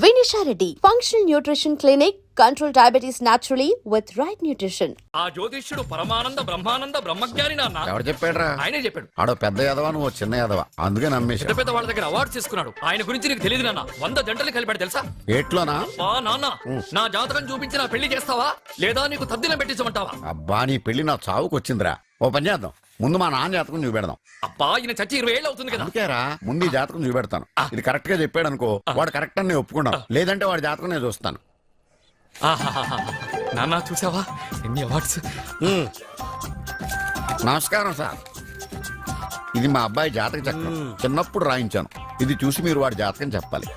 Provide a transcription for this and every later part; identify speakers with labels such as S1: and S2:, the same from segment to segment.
S1: Vinisha Reddy, Functional Nutrition Clinic, control diabetes naturally with right nutrition.
S2: ఆ జ్యోతిష్యుడు పరమానంద బ్రహ్మానంద బ్రహ్మజ్ఞాని నాన్న.
S3: ఎవరు చెప్పాడురా?
S2: ఆయనే చెప్పాడు.
S3: ఆడో పెద్ద యాదవా, నువ్వు చిన్న యాదవా, అందుకే నమ్మేశా.
S2: పెద్ద పెద్ద వాళ్ళ దగ్గర అవార్డు తీసుకున్నాడు. ఆయన గురించి నీకు తెలియదు నాన్న. 100 జంటలు కలిపాడు తెలుసా?
S3: ఏట్లోనా?
S2: నాన్న, నా జాతకం చూపించి నా పెళ్లి చేస్తావా లేదా నీకు తద్దిలం పెట్టించమంటావా?
S3: అబ్బా, నీ పెళ్లి నా చావుకు వచ్చిందిరా. ఓ పని చేద్దాం, ముందు మా నాన్న జాతకం చూపెడదాం.
S2: అబ్బా, ఈయన చచ్చి 20 ఏళ్ళు అవుతుంది కదా.
S3: అందుకేరా ముందు ఈ జాతకం చూపెడతాను. ఇది కరెక్ట్ గా చెప్పాడు అనుకో, వాడు కరెక్ట్ అని నేను ఒప్పుకున్నాను. లేదంటే వాడి జాతకం నేను చూస్తాను.
S2: నాన్న చూసావా ఎన్ని అవార్డ్స్?
S3: నమస్కారం సార్, ఇది మా అబ్బాయి జాతక చక్రం. చిన్నప్పుడు రాయించాను. ఇది చూసి మీరు వాడి జాతకం చెప్పాలి.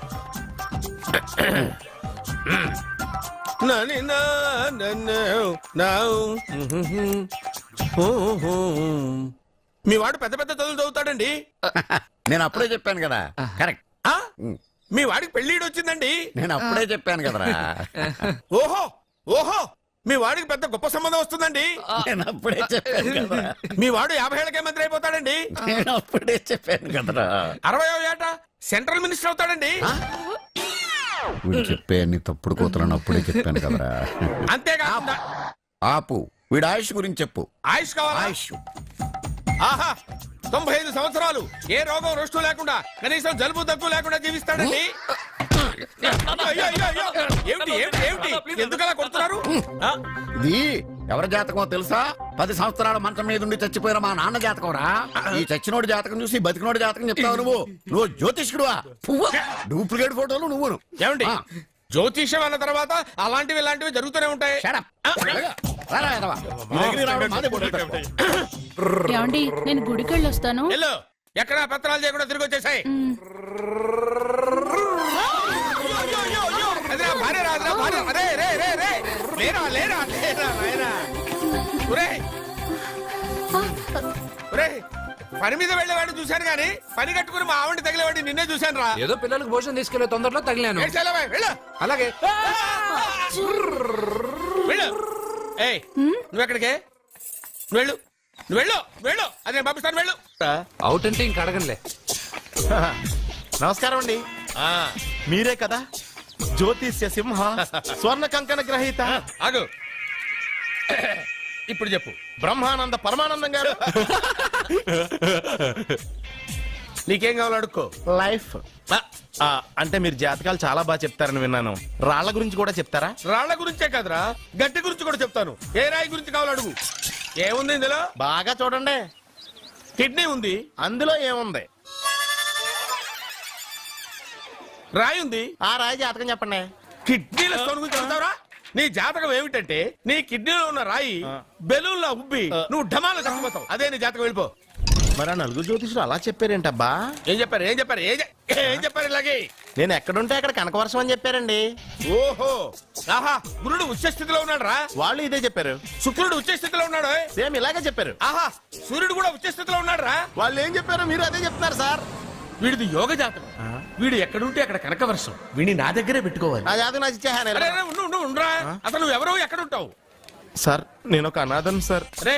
S4: మీ వాడు పెద్ద పెద్ద చదువులు చదువుతాడండి.
S3: నేను అప్పుడే చెప్పాను కదా. కరెక్ట్.
S4: మీ వాడికి పెళ్లిడు వచ్చిందండి.
S3: నేను అప్పుడే చెప్పాను కదరా.
S4: ఓహో ఓహో, మీ వాడికి పెద్ద గొప్ప సంబంధం వస్తుందండి.
S3: నేను అప్పుడే చెప్పాను కదా.
S4: మీ వాడు 50 ఏళ్ళకే మంత్రి అయిపోతాడండి.
S3: నేను అప్పుడే చెప్పాను కదరా.
S4: 60వ ఏట సెంట్రల్ మినిస్టర్ అవుతాడండి.
S3: వీడు చెప్పే అన్ని తప్పుడు కోతలను అప్పుడే చెప్పాను కదరా.
S4: అంతేకాకుండా
S3: ఆపు, వీడి ఆయుష్ గురించి చెప్పు.
S4: ఆయుష్ కావాలా?
S3: ఆయుష్
S4: ఆహా, 95 సంవత్సరాలు ఏ రోగం రుష్టు లేకుండా, కనీసం జలుబు దగ్గు లేకుండా జీవిస్తాడండి. అయ్యో, అయ్యో, అయ్యో. ఏమిటి ఏమిటి ఏమిటి, ఎందుకలా కొడుతున్నారు?
S3: ఇది ఎవరి జాతకమో తెలుసా? 10 సంవత్సరాల మంచం మీద ఉండి చచ్చిపోయిన మా నాన్న జాతకం రా. ఈ చచ్చినోడి జాతకం చూసి బతికినోడి జాతకం చెప్తావు నువ్వు జ్యోతిష్కుడువా? డూప్లికేట్ ఫోటోలు నువ్వు.
S4: ఏమండి, జ్యోతిష్యం అన్న తర్వాత అలాంటివి ఇలాంటివి జరుగుతూనే ఉంటాయి.
S5: ఏమండి, నేను గుడికి వెళ్ళొస్తాను.
S4: వెళ్ళు, ఎక్కడ పత్రాలు చేయకుండా తిరిగి వచ్చేసాయి. పని మీద వెళ్ళేవాడిని చూశాను గానీ పని కట్టుకుని మా ఆవిడ తగిలేవాడిని నిన్నే చూశాను రా.
S2: ఏదో పిల్లలకు భోజనం తీసుకెళ్లే తొందరలో తగిలాను.
S4: అలాగే ఏయ్, నువ్వెక్కడికే? వెళ్ళు వెళ్ళు వెళ్ళు, అదే పంపిస్తాను, వెళ్ళు.
S2: అవుట్ అంటే ఇంక అడగనులే.
S6: నమస్కారం అండి. మీరే కదా జ్యోతిష్య సింహ స్వర్ణ కంకణ గ్రహీత?
S4: ఆగు, ఇప్పుడు చెప్పు.
S6: బ్రహ్మానంద పరమానందం గారు.
S4: నీకేం కావాలో అడుక్కో.
S6: లైఫ్ అంటే మీరు జాతకాలు చాలా బాగా చెప్తారని విన్నాను. రాళ్ల గురించి కూడా చెప్తారా?
S4: రాళ్ల గురించే కాదురా, గట్టి గురించి కూడా చెప్తాను. ఏ రాయి గురించి కావాలో అడుగు. ఏముంది ఇందులో?
S6: బాగా చూడండి.
S4: కిడ్నీ ఉంది.
S6: అందులో ఏముంది?
S4: రాయి ఉంది.
S6: ఆ రాయి జాతకం చెప్పండి.
S4: కిడ్నీల స్టోన్ గురించి చెప్తావురా? నీ జాతకం ఏమిటంటే నీ కిడ్నీలో ఉన్న రాయి బెలూన్లా ఉబ్బి నువ్వు ఢమాలో చచ్చిపోతావు. అదే నీ జాతకం. వెళ్ళిపో.
S6: మరి ఆ నలుగురు జ్యోతిషులు అలా చెప్పారేంటబ్బా?
S4: ఏం చెప్పారు ఏం చెప్పారు ఏం చెప్పారు ఇలాగే?
S6: నేను ఎక్కడుంటే అక్కడ కనకవర్షం అని చెప్పారండి.
S4: ఓహో, ఆహా, గురుడు ఉచ్చ స్థితిలో ఉన్నాడు రా.
S6: వాళ్ళు ఇదే చెప్పారు.
S4: శుక్రుడు ఉచ్చ స్థితిలో ఉన్నాడు.
S6: సేమ్ ఇలాగే చెప్పారు.
S4: ఆహా, సూర్యుడు కూడా ఉచ్చ స్థితిలో ఉన్నాడు రా.
S6: వాళ్ళు ఏం చెప్పారు మీరు అదే చెప్తున్నారు సార్.
S4: వీడిది యోగ జాతకం. వీడు ఎక్కడుంటే అక్కడ కనకవర్షం. వీడిని నా దగ్గరే పెట్టుకోవాలి.
S6: నా జాతకం నాకు ఇచ్చేహాను.
S4: అరే, ఉండరా. అసలు నువ్వు ఎవరో ఎక్కడుంటావు?
S6: సార్ నేను ఒక అనాథను సార్.
S4: రే,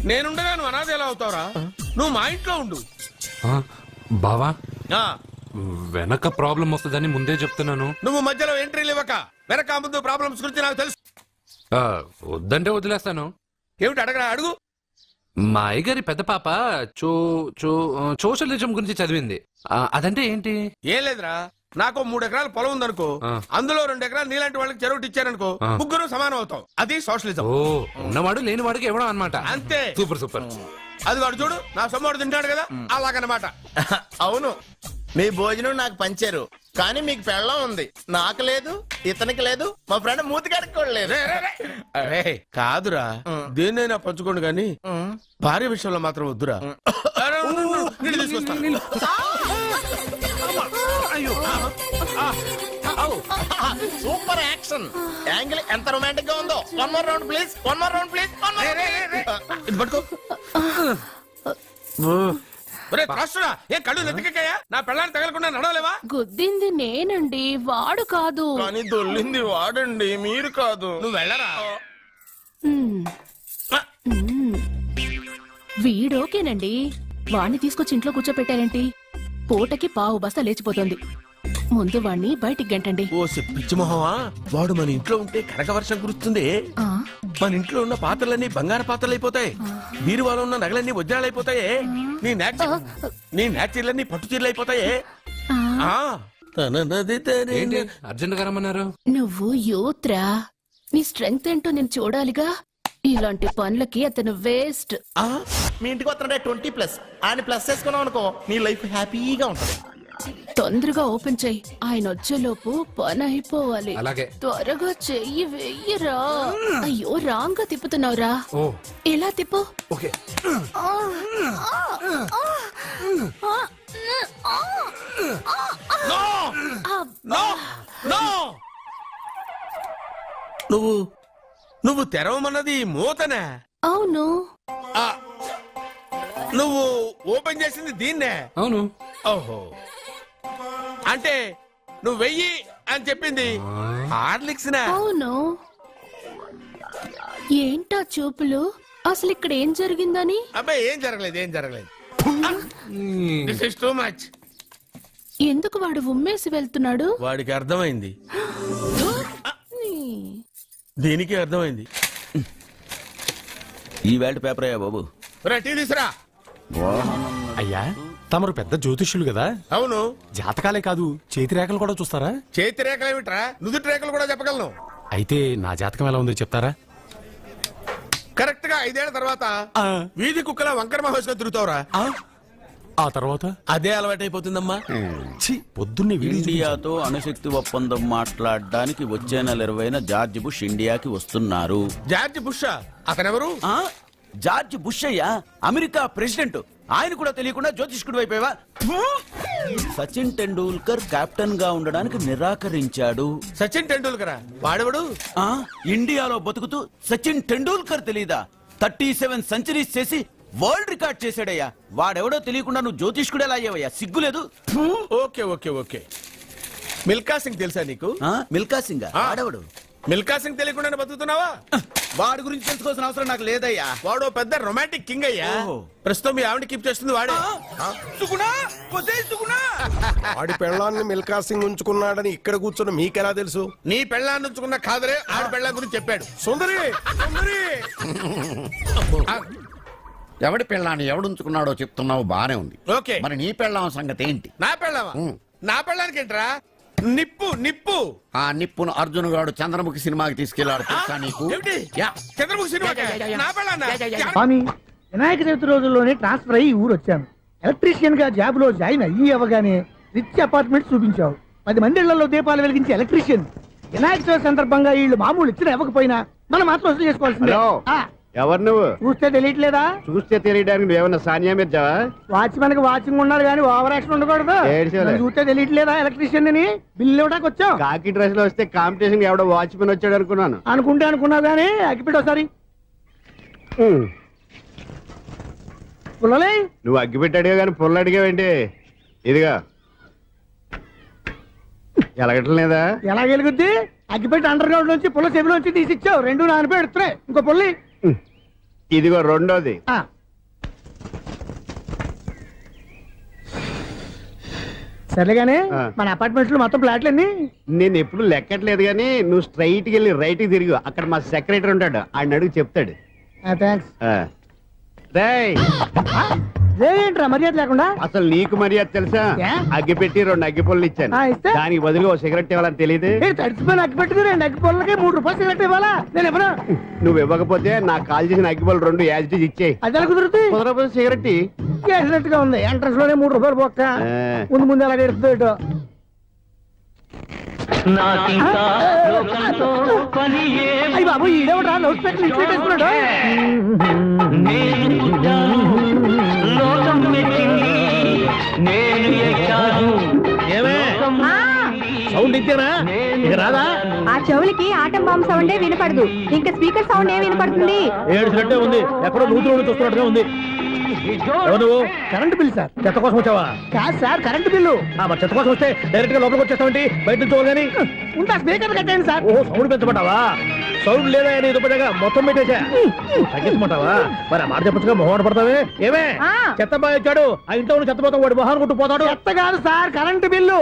S4: నేనుండగా నువ్వు అనాథ ఎలా అవుతావురా? నువ్వు మా ఇంట్లో ఉండు.
S7: బావా,
S4: ఆ,
S7: వెనక ప్రాబ్లం వస్తుందని ముందే చెప్తున్నాను.
S4: నువ్వు మధ్యలో ఎంట్రీలు ఇవ్వక. వెనక ముందు ప్రాబ్లమ్స్ గురించి నాకు తెలుసు.
S7: వద్దంటే వదిలేస్తాను.
S4: ఏమిటి అడగరా? అడుగు.
S7: మా అయ్యగారి పెద్ద పాప సోషలిజం గురించి చదివింది. అదంటే ఏంటి?
S4: ఏం లేదురా, నాకు 3 ఎకరాల పొలం ఉందనుకో, అందులో 2 ఎకరాలు నీలాంటి వాళ్ళకి చెరువు ఇచ్చారనుకో, ముగ్గురు సమానం అవుతాం. అది సోషలిజం.
S7: ఓ, ఉన్నవాడు లేని వాడికి ఇవ్వడం అనమాట.
S4: అంతే.
S7: Super super.
S4: అది వాడు చూడు, నా సొమ్మడు తింటాడు కదా, అలాగనమాట.
S6: అవును, మీ భోజనం నాకు పంచారు, కానీ మీకు పెళ్ళం ఉంది. నాకు లేదు, ఇతనికి లేదు, మా ఫ్రెండ్ మూతికాడికి కూడా లేదు.
S4: అరే కాదురా, దేన్నైనా పంచుకోండి గాని భార్య విషయంలో మాత్రం వద్దురా. నీళ్ళు తీసుకొస్తా.
S6: సూపర్ యాక్షన్ యాంగిల్ ఎంత రొమాంటిక్ గా ఉందో. One more round please, one more round please.
S4: ఇది పట్టుకో. ఏ కళ్ళు నెత్తికెక్కాయా? నా పెళ్ళాన్ని తగలకుండా నడవలేవా?
S5: గుద్దింది నేనండి, వాడు కాదు.
S6: కానీ దొల్లింది వాడండి, మీరు కాదు.
S4: నువ్వు వెళ్ళరా.
S5: వీడోకేనండి, వాణ్ణి తీసుకొచ్చి ఇంట్లో కూర్చోపెట్టారేంటి? పూటకి పావు బస్తా లేచిపోతుంది. ముందు వాణ్ణి బయటికి గంటండి.
S4: ఓ పిచ్చి మొహమా, వాడు మన ఇంట్లో ఉంటే కనక వర్షం కురుస్తుంది.
S5: ఆ,
S4: మన ఇంట్లో ఉన్న పాత్రలన్నీ బంగారు పాత్రలు అయిపోతాయి, బీరువాలో ఉన్న నగలన్నీ వజ్రాలు అయిపోతాయి, నీ నాచీర్లన్నీ పట్టు చీరలు అయిపోతాయి.
S5: ఆ.
S7: ఏంటి అర్జెంట్ గా రమ్మన్నారు?
S5: నువ్వు యూత్రా, నీ స్ట్రెంగ్త్ ఏంటో నేను చూడాలిగా. ఇలాంటి పనులకి అతను వేస్ట్.
S6: మీ ఇంటికి వస్తుంటే 20+ ఆయన ప్లస్ చేసుకున్నావు అనుకో, నీ లైఫ్ హ్యాపీగా ఉంటుంది.
S5: తొందరగా ఓపెన్ చెయ్యి, ఆయన వచ్చేలోపు పని అయిపోవాలి.
S7: అలాగే.
S5: త్వరగా చెయ్యి వెయ్యరా. అయ్యో రాంగ్ గా తిప్పుతున్నావురా.
S7: ఓ
S5: ఎలా తిప్పు.
S7: ఓకే.
S4: నువ్వు తెరవమన్నది మూతనే.
S5: అవును.
S4: ఆ, నువ్వు ఓపెన్ చేసింది దీన్నే.
S7: అవును.
S4: ఓహో, అంటే నువ్వు వెయ్యి అని చెప్పింది హార్లిక్స్.
S5: అవును. ఏంటా చూపులు? అసలు ఇక్కడ ఏం జరిగిందని?
S4: అబ్బాయి ఏం జరగలేదు. This is too much.
S5: ఎందుకు వాడు ఉమ్మేసి వెళ్తున్నాడు?
S4: వాడికి అర్థమైంది, దీనికి అర్థమైంది.
S3: ఈ వేల్ట్ పేపర్ అయ్యా బాబు.
S4: టీ తీసురా.
S8: అయ్యా తమరు పెద్ద జ్యోతిష్యులు కదా,
S4: అవును.
S8: జాతకాలే కాదు చేతి రేఖలు కూడా చూస్తారా?
S4: చేతి రేఖలు ఏమిట్రా, నుదుటి రేఖలు కూడా చెప్పగలను.
S8: అయితే నా జాతకం ఎలా ఉందో చెప్తారా?
S4: కరెక్ట్ గా 5 ఏళ్ల తర్వాత వీధి కుక్కల వంకర మహోత్సవం తిరుగుతావురా.
S8: ఆ తర్వాత
S4: అదే అలవాటైపోతుందమ్మా.
S8: ఛీ, పొద్దున్నే వీడియో
S9: ఇండియాతో అణుశక్తి ఒప్పందం మాట్లాడడానికి వచ్చే నెల 20న జార్జ్ బుష్ ఇండియాకి వస్తున్నారు.
S4: జార్జ్ బుష్ అతనెవరు?
S9: ఆ? జార్జ్ బుష్ అయ్యా, అమెరికా ప్రెసిడెంట్. ఆయన కూడా తెలియకుండా జ్యోతిష్కుడు వైపోయావా? సచిన్ టెండూల్కర్ కెప్టెన్ గా ఉండడానికి నిరాకరించాడు.
S4: సచిన్ టెండూల్కర్ వాడెవడు?
S9: ఆ ఇండియాలో బతుకుతూ సచిన్ టెండూల్కర్ తెలీదా? 37 సెంచరీస్ చేసి వరల్డ్ రికార్డ్ చేశాడయ్యా. వాడెవడో తెలియకుండా నువ్వు జ్యోతిష్కుడు ఎలా అయ్యావయ్యా? సిగ్గులేదు.
S4: ఓకే. మిల్కా సింగ్ తెలుసా నీకు?
S9: మిల్కా సింగ్ వాడెవడు?
S4: మిల్కా సింగ్ తెలియకుండా బతుకుతున్నావా?
S9: వాడి గురించి తెలుసుకోవాల్సిన అవసరం నాకు లేదయ్యా.
S4: వాడు పెద్ద రొమాంటిక్ కింగ్ అయ్యా. ప్రస్తుతం మీ ఆవిడ కీప్ చేస్తుంది వాడే.
S10: వాడి పెళ్ళాన్ని మిల్కా సింగ్ ఉంచుకున్నాడని ఇక్కడ కూర్చున్న మీకెలా తెలుసు?
S4: నీ పెళ్ళాన్ని ఉంచుకున్న కాదరే ఆడి పెళ్ళాం గురించి చెప్పాడు.
S10: సుందరి
S3: ఎవడి పెళ్ళాన్ని ఎవడుంచుకున్నాడో చెప్తున్నావు బానే ఉంది.
S4: ఓకే,
S3: మరి నీ పెళ్ళాం సంగతి ఏంటి?
S4: నా పెళ్ళామా? నా పెళ్ళానికి ఏంట్రా? నిప్పు.
S3: ఆ నిప్పును అర్జున్ గాడు చంద్రముఖి సినిమాకి తీసుకెళ్లాడు తెలుసా నీకు?
S4: ఏమిటి?
S3: యా.
S4: చంద్రబాబు సినిమా నా పెళ్ళాన్నా?
S11: స్వామి, వినాయక చవితి రోజుల్లోనే ట్రాన్స్ఫర్ అయ్యి ఊరు వచ్చాను. ఎలక్ట్రీషియన్ గా జాబ్ లో జాయిన్ అయ్యి అవ్వగానే రిచ్ అపార్ట్మెంట్ చూపించావు. 10 మంది ఇళ్లలో దీపాలు వెలిగించే ఎలక్ట్రీషియన్. వినాయక చవితి సందర్భంగా వీళ్ళు మామూలు ఇచ్చిన ఇవ్వకపోయినా మనం మాత్రం వసూలు చేసుకోవాల్సిందే.
S10: ఎవరు నువ్వు?
S11: చూస్తే తెలియట్లేదా?
S10: చూస్తే తెలియడానికి నువ్వేమన్నా సానియా మీర్జావా?
S11: వాచ్మెన్ కి వాచింగ్ ఉండాలి కానీ ఓవర్ యాక్షన్ ఉండకూడదు. నన్ను చూస్తే తెలియట్లేదా ఎలక్ట్రీషియన్ అని? బిల్లు ఇవ్వడానికి వచ్చావు.
S10: కాకి డ్రెస్ లో వస్తే కాంపిటీషన్ ఎవడో వాచ్మెన్ వచ్చాడు అనుకున్నాను.
S11: అనుకున్నావు కానీ అగ్గిపెట్టి ఒకసారి పుల్లలే.
S10: నువ్వు అగ్గిపెట్టి అడిగా కానీ పుల్ల అడిగావేంటి? ఇదిగా ఎలగటం లేదా?
S11: ఎలా వెలుగుద్ది? అగ్గిపెట్టి అండర్ గ్రౌండ్ నుంచి పుల్ల చెవిలోంచి తీసి ఇచ్చావు. 2 నానపై ఎడుతున్నాయి. ఇంకో పుల్లి
S10: ఇదిగో రెండోది.
S11: సరేగానే మన అపార్ట్మెంట్స్ లో మొత్తం ఫ్లాట్లు అన్ని
S10: నేను ఎప్పుడు లెక్కట్లేదు కానీ నువ్వు స్ట్రైట్ కి వెళ్ళి రైట్ కి తిరిగి అక్కడ మా సెక్రటరీ ఉంటాడు, ఆయన అడుగు చెప్తాడు.
S11: థ్యాంక్స్.
S10: రేయ్,
S11: ఏంట్రా మర్యాద లేకుండా?
S10: అసలు నీకు మర్యాద తెలుసా? అగ్గి పెట్టి 2 అగ్గి పుల్లలు ఇచ్చాను, దానికి బదులు ఓ సిగరెట్ ఇవ్వాలని తెలియదు.
S11: తడిచిపోయిన అగ్గి పెట్టుకుని 2 అగ్గి పుల్లలకి 3 రూపాయలు సిగరెట్ ఇవ్వాలా? నేను ఎవరు?
S10: నువ్వు ఇవ్వకపోతే నాకు కాల్ చేసిన అగ్గి పుల్లలు 2 యాజిటీస్ ఇచ్చేయి.
S11: అది ఎలా కుదురుతుంది?
S10: కుదరకపోతే సిగరెట్
S11: చేసినట్టుగా ఉంది. ఎంట్రన్స్ లోనే 3 రూపాయలు పోక్క. ముందు ఎలా ఎడుతుంది? అయ్యి బాబు, ఈడేవడా లౌడ్ స్పీకర్ ఇన్స్టేట్ వేసుకున్నాడు?
S10: సౌండ్ ఇచ్చారా? రాదా?
S12: ఆ చెవులకి ఆటం బాంబ్ సౌండే వినపడదు, ఇంకా స్పీకర్ సౌండ్ ఏ వినపడుతుంది?
S10: ఏడ్చినట్టే ఉంది, ఎక్కడో నూతులు చూస్తున్నట్టుగా ఉంది.
S11: నువ్వు కరెంట్ బిల్ సార్. చెత్త కోసం వచ్చావా? కాదు సార్, కరెంట్ బిల్లు. మరి చెత్త కోసం వస్తే డైరెక్ట్ గా లోపలికి వచ్చేస్తావేంటి? బయట నుంచి కానీ ఉంటా. స్పీకర్ కట్టండి సార్. ఓ సౌండ్ పెంచమంటావా? సౌండ్ లేదా నీ దుబ్బగా మొత్తం పెట్టేసా. తగ్గించమంటావా? మరి ఆ మాట చెప్పచ్చుగా మొహమాట పడతావే. ఏమే చెత్త బాగా వచ్చాడు, ఆ ఇంట్లో చెత్త పోతాం, వాడు మొహాన్ని కొట్టు పోతాడు. చెత్త కాదు sir, current bill.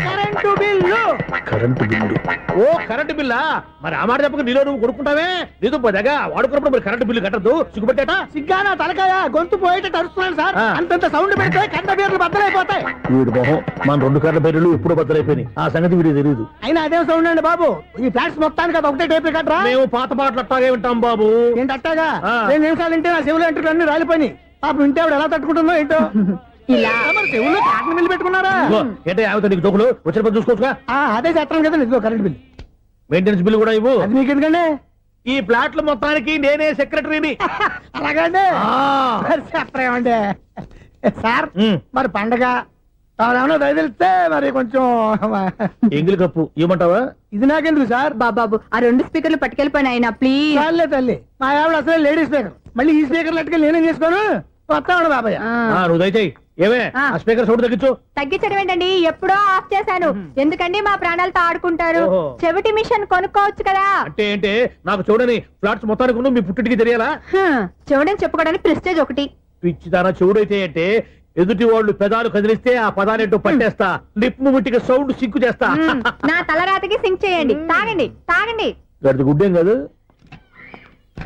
S11: Current bill. Current bill. ఓ కరెంటు బిల్లా? మరి ఆ మాట చెప్పక నీలో నువ్వు కొడుకుంటావే. నీతో పోదాగా వాడుకున్నప్పుడు మరి కరెంటు బిల్లు కట్టద్దు. సిగ్గుపెట్టేట సిగ్గానా తలకాయ గొంతు పోయేటట్టు అరుస్తున్నాను సార్. అంతంత సౌండ్ పెడితే కంట బీర్లు బద్దలైపోతాయి. వీడు మొహం మన 2 కర్ల బీర్లు ఎప్పుడు బద్దలైపోయినాయి. ఆ సంగతి వీడికి తెలియదు. అయినా అదే సౌండ్ అండి బాబు. ఈ ఫ్లాట్స్ మొత్తానికి అది ఒకటే టేప్ కట్టరా? మేము పాత పాటలు అట్టాగే వింటాం బాబు. ఏంటి అట్టాగా? 2 నిమిషాలు వింటే నా చెవులు ఎంటర్ అన్ని రాలిపోయినాయి. పాపం వింటే ఆవిడ ఎలా తట్టుకుంటుందో ఏంటో. ఇలా మరి చెవుల్లో కాటన్ బిల్లు పెట్టుకున్నారా? ఏంటో ఆమెతో నీకు దోకులు వచ్చిన పని చూసుకోవచ్చుగా. అదే చేస్తాను కదా. ఇదిగో కరెంట్ బిల్, మెయింటెనెన్స్ బిల్లు కూడా ఇవ్వు. అది మీకు ఎందుకండి? ఈ ప్లాట్ల మొత్తానికి నేనే సెక్రటరీని. అలాగండి చెప్పరేమండి సార్. మరి పండగ ఏమన్నా దయదలిస్తే మరి కొంచెం ఎంగిలి కప్పు ఇవ్వమంటావా? ఇది నాకెందుకు సార్?
S12: బాబాబు ఆ 2 స్పీకర్లు పట్టుకెళ్ళిపోయిన ఆయన ప్లీజ్.
S11: చాలే తల్లి, మా ఆవిడ అసలే లేడీ స్పీకర్. మళ్ళీ ఈ స్పీకర్లు అట్టుకెళ్ళి నేనేం చేసుకోను. వస్తాడు బాబాయ్. నువ్వు దయచేయి. ఏమే ఆ స్పీకర్ సౌండ్ తగ్గించు.
S12: తగ్గించడం ఏంటండి, ఎప్పుడో ఆఫ్ చేశాను. ఎందుకండి మా ప్రాణాలతో ఆడుకుంటారు? చెవిటి మిషన్ కొనుక్కోవచ్చు కదా.
S11: అంటే ఏంటే నాకు చూడని ఫ్లాట్స్ మొత్తానికి మీ పుట్టింటికి తెలియాలా?
S12: చెవుడని చెప్పుకోవడానికి ప్రెస్టేజ్ ఒకటి.
S11: పిచ్చిదానా చెవుడైతే అంటే ఎదుటి వాళ్ళు పెదాలు కదిలిస్తే ఆ పదాలేంటో పట్టేస్తా. లిప్ ముట్టికి సౌండ్ సింకు చేస్తా.
S12: నా తలరాతకి సింక్ చేయండి. తాగండి తాగండి.
S11: గడిది గుడ్డేం కాదు.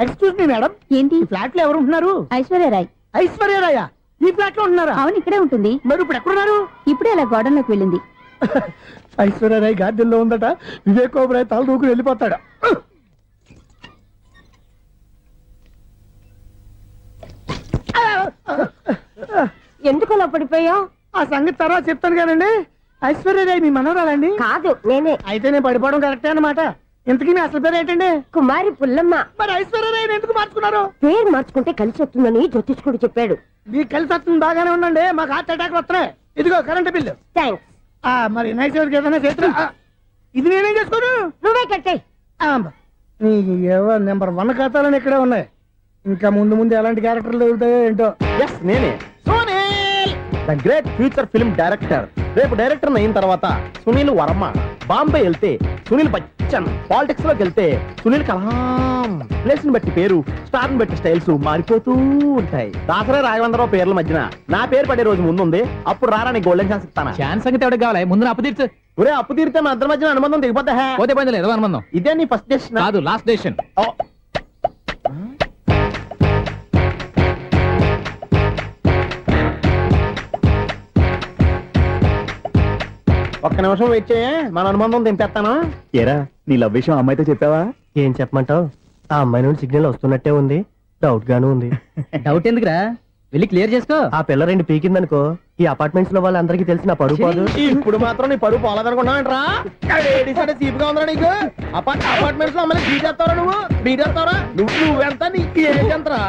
S11: ఎక్స్క్యూజ్ మీ మేడం,
S12: ఏంటి?
S11: ఫ్లాట్ లో ఎవరు ఉంటున్నారు?
S12: ఐశ్వర్యరాయ్.
S11: ఐశ్వర్యరాయ ఈ ఫ్లాట్ లో ఉంటున్నారా?
S12: అవును, ఇక్కడే ఉంటుంది.
S11: మరి ఇప్పుడు ఎక్కడున్నారు?
S12: ఇప్పుడే అలా గోడంలోకి వెళ్ళింది.
S11: ఐశ్వర్యరాయ్ గార్డెన్ లో ఉందట. వివేక్ ఓబరాయ్ తల దూకుని వెళ్ళిపోతాడు.
S12: ఎందుకు అలా పడిపోయావు?
S11: ఆ సంగతి తర్వాత చెప్తాను కానండి. ఐశ్వర్యరాయ్ మీ మనవరాలండి?
S12: కాదు, నేనే.
S11: అయితే నేను పడిపోవడం కరెక్టే అన్నమాట. ఇంతకీ మీ అసలు పేరు ఏంటండి?
S12: కుమారి పుల్లమ్మ.
S11: మరి ఐశ్వర్యరాయ్ ఎందుకు మార్చుకున్నారు?
S12: పేరు మార్చుకుంటే కలిసి వస్తుందని జ్యోతిష్కుడు చెప్పాడు.
S11: మీకు కలిసి వస్తుంది, బాగానే ఉండండి. మాకు హార్ట్ అటాక్ వస్తున్నాయి. ఇదిగో కరెంట్ బిల్లు.
S12: థ్యాంక్స్.
S11: మరి నైట్ ఏదైనా చేస్తా. ఇది నేనేం చేసుకోను.
S12: నువ్వే కట్టే.
S11: నెంబర్ 1 ఖాతాలని ఇక్కడే ఉన్నాయి. ఇంకా ముందు ముందు ఎలాంటి క్యారెక్టర్లు దొరుకుతాయో ఏంటో. నేనే the great future film director. రేపు డైరెక్టర్ అయిన తర్వాత సునీల్ వర్మ. బాంబే వెళ్తే సునీల్ బచ్చన్. పాలిటిక్స్ లోకి వెళ్తే సునీల్ కలాం. ప్లేస్ ని బట్టి పేరు, స్టార్ ని బట్టి స్టైల్స్ మారిపోతూ ఉంటాయి. దాసరే రాఘవేంద్రరావు పేర్ల మధ్యన నా పేరు పడే రోజు ముందుంది. అప్పుడు రారా నీ గోల్డెన్ ఛాన్స్ ఇస్తాను. ఛాన్స్ సంగతి ఎవరికి కావాలి? ముందు అప్పు తీర్చు. ఒరే అప్పు తీరితే మన ఇద్దరి మధ్యన అనుబంధం దిగిపోతా. పోతే పోయింది లేదు అనుబంధం. ఇదే నీ ఫస్ట్ డెసిషన్ కాదు, లాస్ట్ డెసిషన్. ఒక్క నిమిషం వెయిట్ చేయ, మన అనుబంధం దింపేస్తాను.
S10: ఏరా నీ లవ్ విషయం అమ్మాయితో చెప్పావా?
S11: ఏం చెప్పమంటావు? ఆ అమ్మాయి నుండి సిగ్నల్ వస్తున్నట్టే ఉంది. డౌట్ గాను ఉంది.
S10: డౌట్ ఎందుకురా, వెళ్ళి క్లియర్ చేసుకో.
S11: ఆ పిల్ల 2 పీకిందనుకో, ఈ అపార్ట్మెంట్స్ లో వాళ్ళందరికీ తెలిసిన పరువు పోదు. ఇప్పుడు మాత్రం నీ పరువు పోలేదనుకున్నావంటరా? సీపుగా ఉందా నీకు? అపార్ట్మెంట్స్ లో అమ్మాయి బీటేస్తావరా? బీటేస్తావరా? నువ్వెంత? నీకు ఏంటంతరా?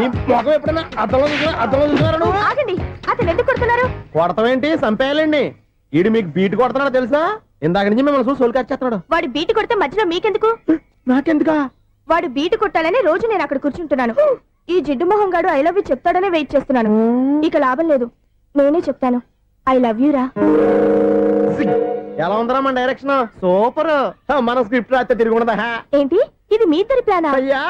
S11: నీ ముఖం ఎప్పుడైనా అర్థంలో చూసారా నువ్వు?
S12: ఆగండి, అతను ఎందుకు కొడుతున్నారు?
S11: కొడతావేంటి? చంపేయాలండి. ఈడు మీకు బీట్ కొడుతున్నాడు తెలుసా? ఇందాక నుంచి మిమ్మల్ని చూసి సోల్ కచ్చేస్తున్నాడు.
S12: వాడు బీటు కొడితే మధ్యలో మీకెందుకు?
S11: నాకెందుకా?
S12: వాడు బీటు కొట్టాలని రోజు నేను అక్కడ కూర్చుంటున్నాను. ఈ జిడ్డు మొహం గాడు ఐ లవ్ యూ చెప్తాడనే వెయిట్ చేస్తున్నాను. ఇక లాభం లేదు, నేనే చెప్తాను. ఐ లవ్ యూ రా.
S11: ఎలా ఉందరా మన డైరెక్షన్? సూపర్. మన స్క్రిప్ట్ రాస్తే తిరిగి ఉండదా?
S12: ఏంటి ఇది మీ ఇద్దరి ప్లానా?
S11: అయ్యా